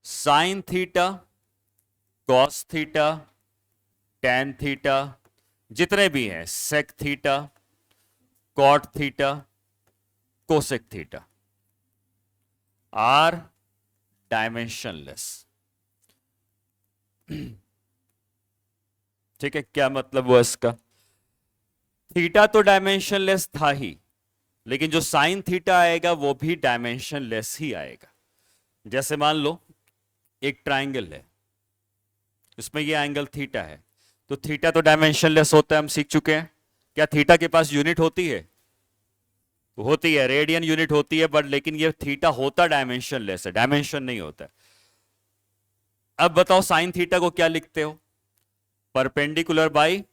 sine theta, cos theta, tan theta, जितने भी हैं, sec theta, cot theta, cosec theta, are dimensionless. ठीक है, क्या मतलब हुआ इसका, थीटा तो डायमेंशनलेस था ही, लेकिन जो साइन थीटा आएगा वो भी डायमेंशनलेस ही आएगा। जैसे मान लो एक ट्राइंगल है, इसमें ये एंगल थीटा है, तो थीटा तो डायमेंशनलेस होता है, हम सीख चुके हैं। क्या थीटा के पास यूनिट होती है, होती है, रेडियन यूनिट होती है, बट लेकिन ये थीटा होता डायमेंशनलेस है, डायमेंशन नहीं होता है। अब बताओ साइन थीटा को क्या लिखते हो, परपेंडिकुलर बाई,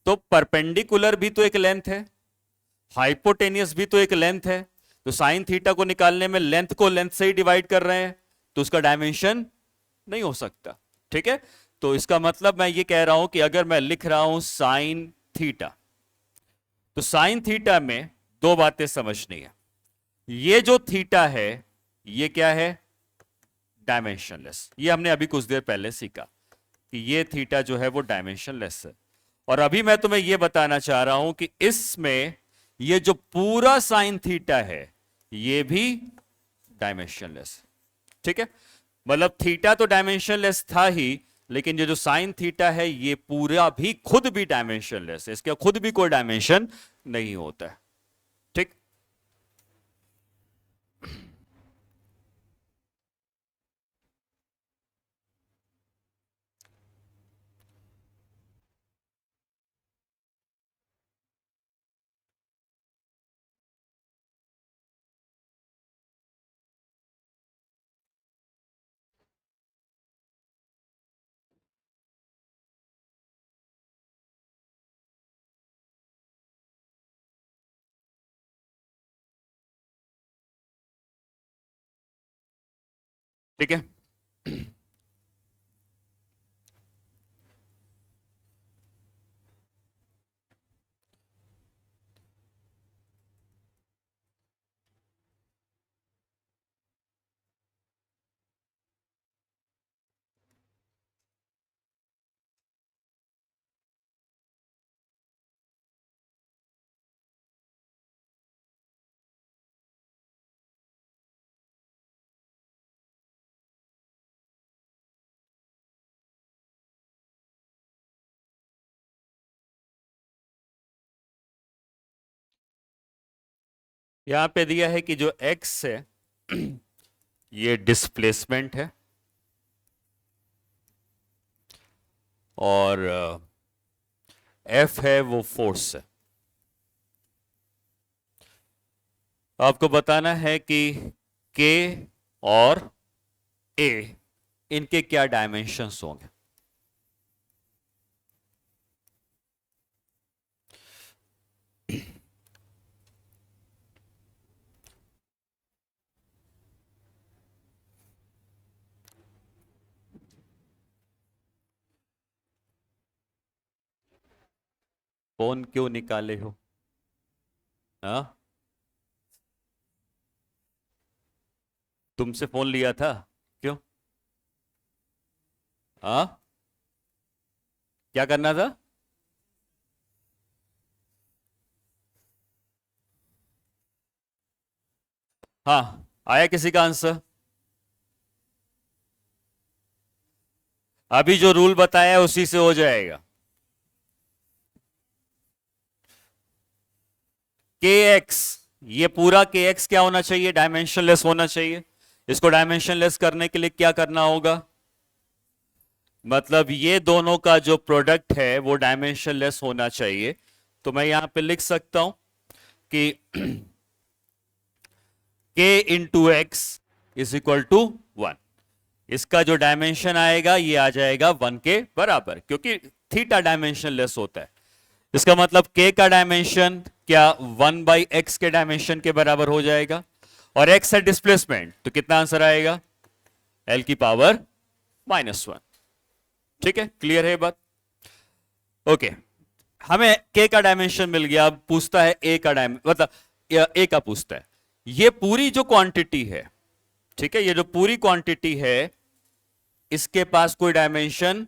तो परपेंडिकुलर भी तो एक लेंथ है, हाइपोटेनियस भी तो एक लेंथ है, तो साइन थीटा को निकालने में लेंथ को लेंथ से ही डिवाइड कर रहे हैं, तो उसका डायमेंशन नहीं हो सकता। ठीक है, तो इसका मतलब मैं ये कह रहा हूं कि अगर मैं लिख रहा हूं साइन थीटा, तो साइन थीटा में दो बातें समझनी है। ये जो थीटा है ये क्या है, डायमेंशनलेस, ये हमने अभी कुछ देर पहले सीखा कि ये थीटा जो है वो डायमेंशनलेस है। और अभी मैं तुम्हें यह बताना चाह रहा हूं कि इसमें ये जो पूरा साइन थीटा है ये भी डायमेंशनलेस। ठीक है, मतलब थीटा तो डायमेंशनलेस था ही, लेकिन ये जो साइन थीटा है ये पूरा भी खुद भी डायमेंशनलेस है, इसका खुद भी कोई डायमेंशन नहीं होता है। ठीक, ठीक है, यहां पे दिया है कि जो x है ये डिस्प्लेसमेंट है और F है वो फोर्स है। आपको बताना है कि K और A इनके क्या डायमेंशंस होंगे। फोन क्यों निकाले हो? हाँ, तुमसे फोन लिया था क्यों? हाँ, क्या करना था? हाँ, आया किसी का आंसर? अभी जो रूल बताया है उसी से हो जाएगा। के एक्स, ये पूरा के एक्स क्या होना चाहिए? डायमेंशनलेस होना चाहिए। इसको डायमेंशनलेस करने के लिए क्या करना होगा? मतलब ये दोनों का जो प्रोडक्ट है वो डायमेंशनलेस होना चाहिए। तो मैं यहां पे लिख सकता हूं कि k into X is equal to 1। इसका जो डायमेंशन आएगा ये आ जाएगा 1 के बराबर, क्योंकि थीटा डायमेंशनलेस होता है। इसका मतलब k का डायमेंशन क्या 1 बाई एक्स के डायमेंशन के बराबर हो जाएगा, और x है डिस्प्लेसमेंट, तो कितना आंसर आएगा? l की पावर -1। ठीक है, क्लियर है बात? ओके, हमें k का डायमेंशन मिल गया। अब पूछता है a का डायमेंशन, मतलब a का पूछता है। ये पूरी जो क्वांटिटी है, ठीक है, ये जो पूरी क्वांटिटी है इसके पास कोई डायमेंशन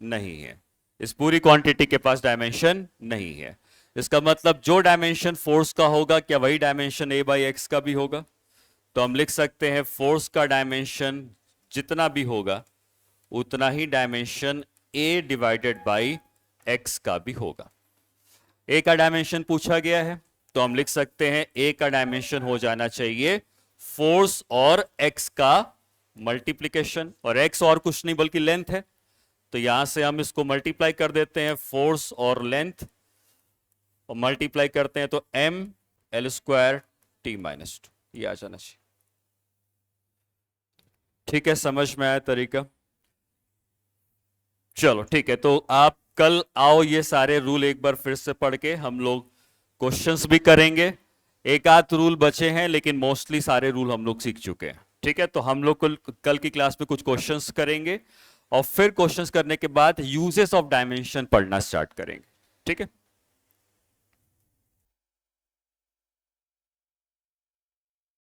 नहीं है। इस पूरी क्वांटिटी के पास डायमेंशन नहीं है। इसका मतलब जो डायमेंशन फोर्स का होगा क्या वही डायमेंशन a बाई एक्स का भी होगा? तो हम लिख सकते हैं फोर्स का डायमेंशन जितना भी होगा उतना ही dimension a divided by X का भी होगा। a का डायमेंशन पूछा गया है तो हम लिख सकते हैं a का डायमेंशन हो जाना चाहिए फोर्स और x का मल्टीप्लीकेशन, और x और कुछ नहीं बल्कि लेंथ है। तो यहां से हम इसको मल्टीप्लाई कर देते हैं, फोर्स और लेंथ, और मल्टीप्लाई करते हैं तो m l square t minus 2 ये आ जाना चाहिए। ठीक है, समझ में आया तरीका? चलो ठीक है, तो आप कल आओ, ये सारे रूल एक बार फिर से पढ़ के हम लोग क्वेश्चंस भी करेंगे। एक आध रूल बचे हैं लेकिन मोस्टली सारे रूल हम लोग सीख चुके हैं। ठीक है, तो हम लोग कल की क्लास में कुछ क्वेश्चंस करेंगे और फिर क्वेश्चंस करने के बाद यूजेस ऑफ डायमेंशन पढ़ना स्टार्ट करेंगे। ठीक है।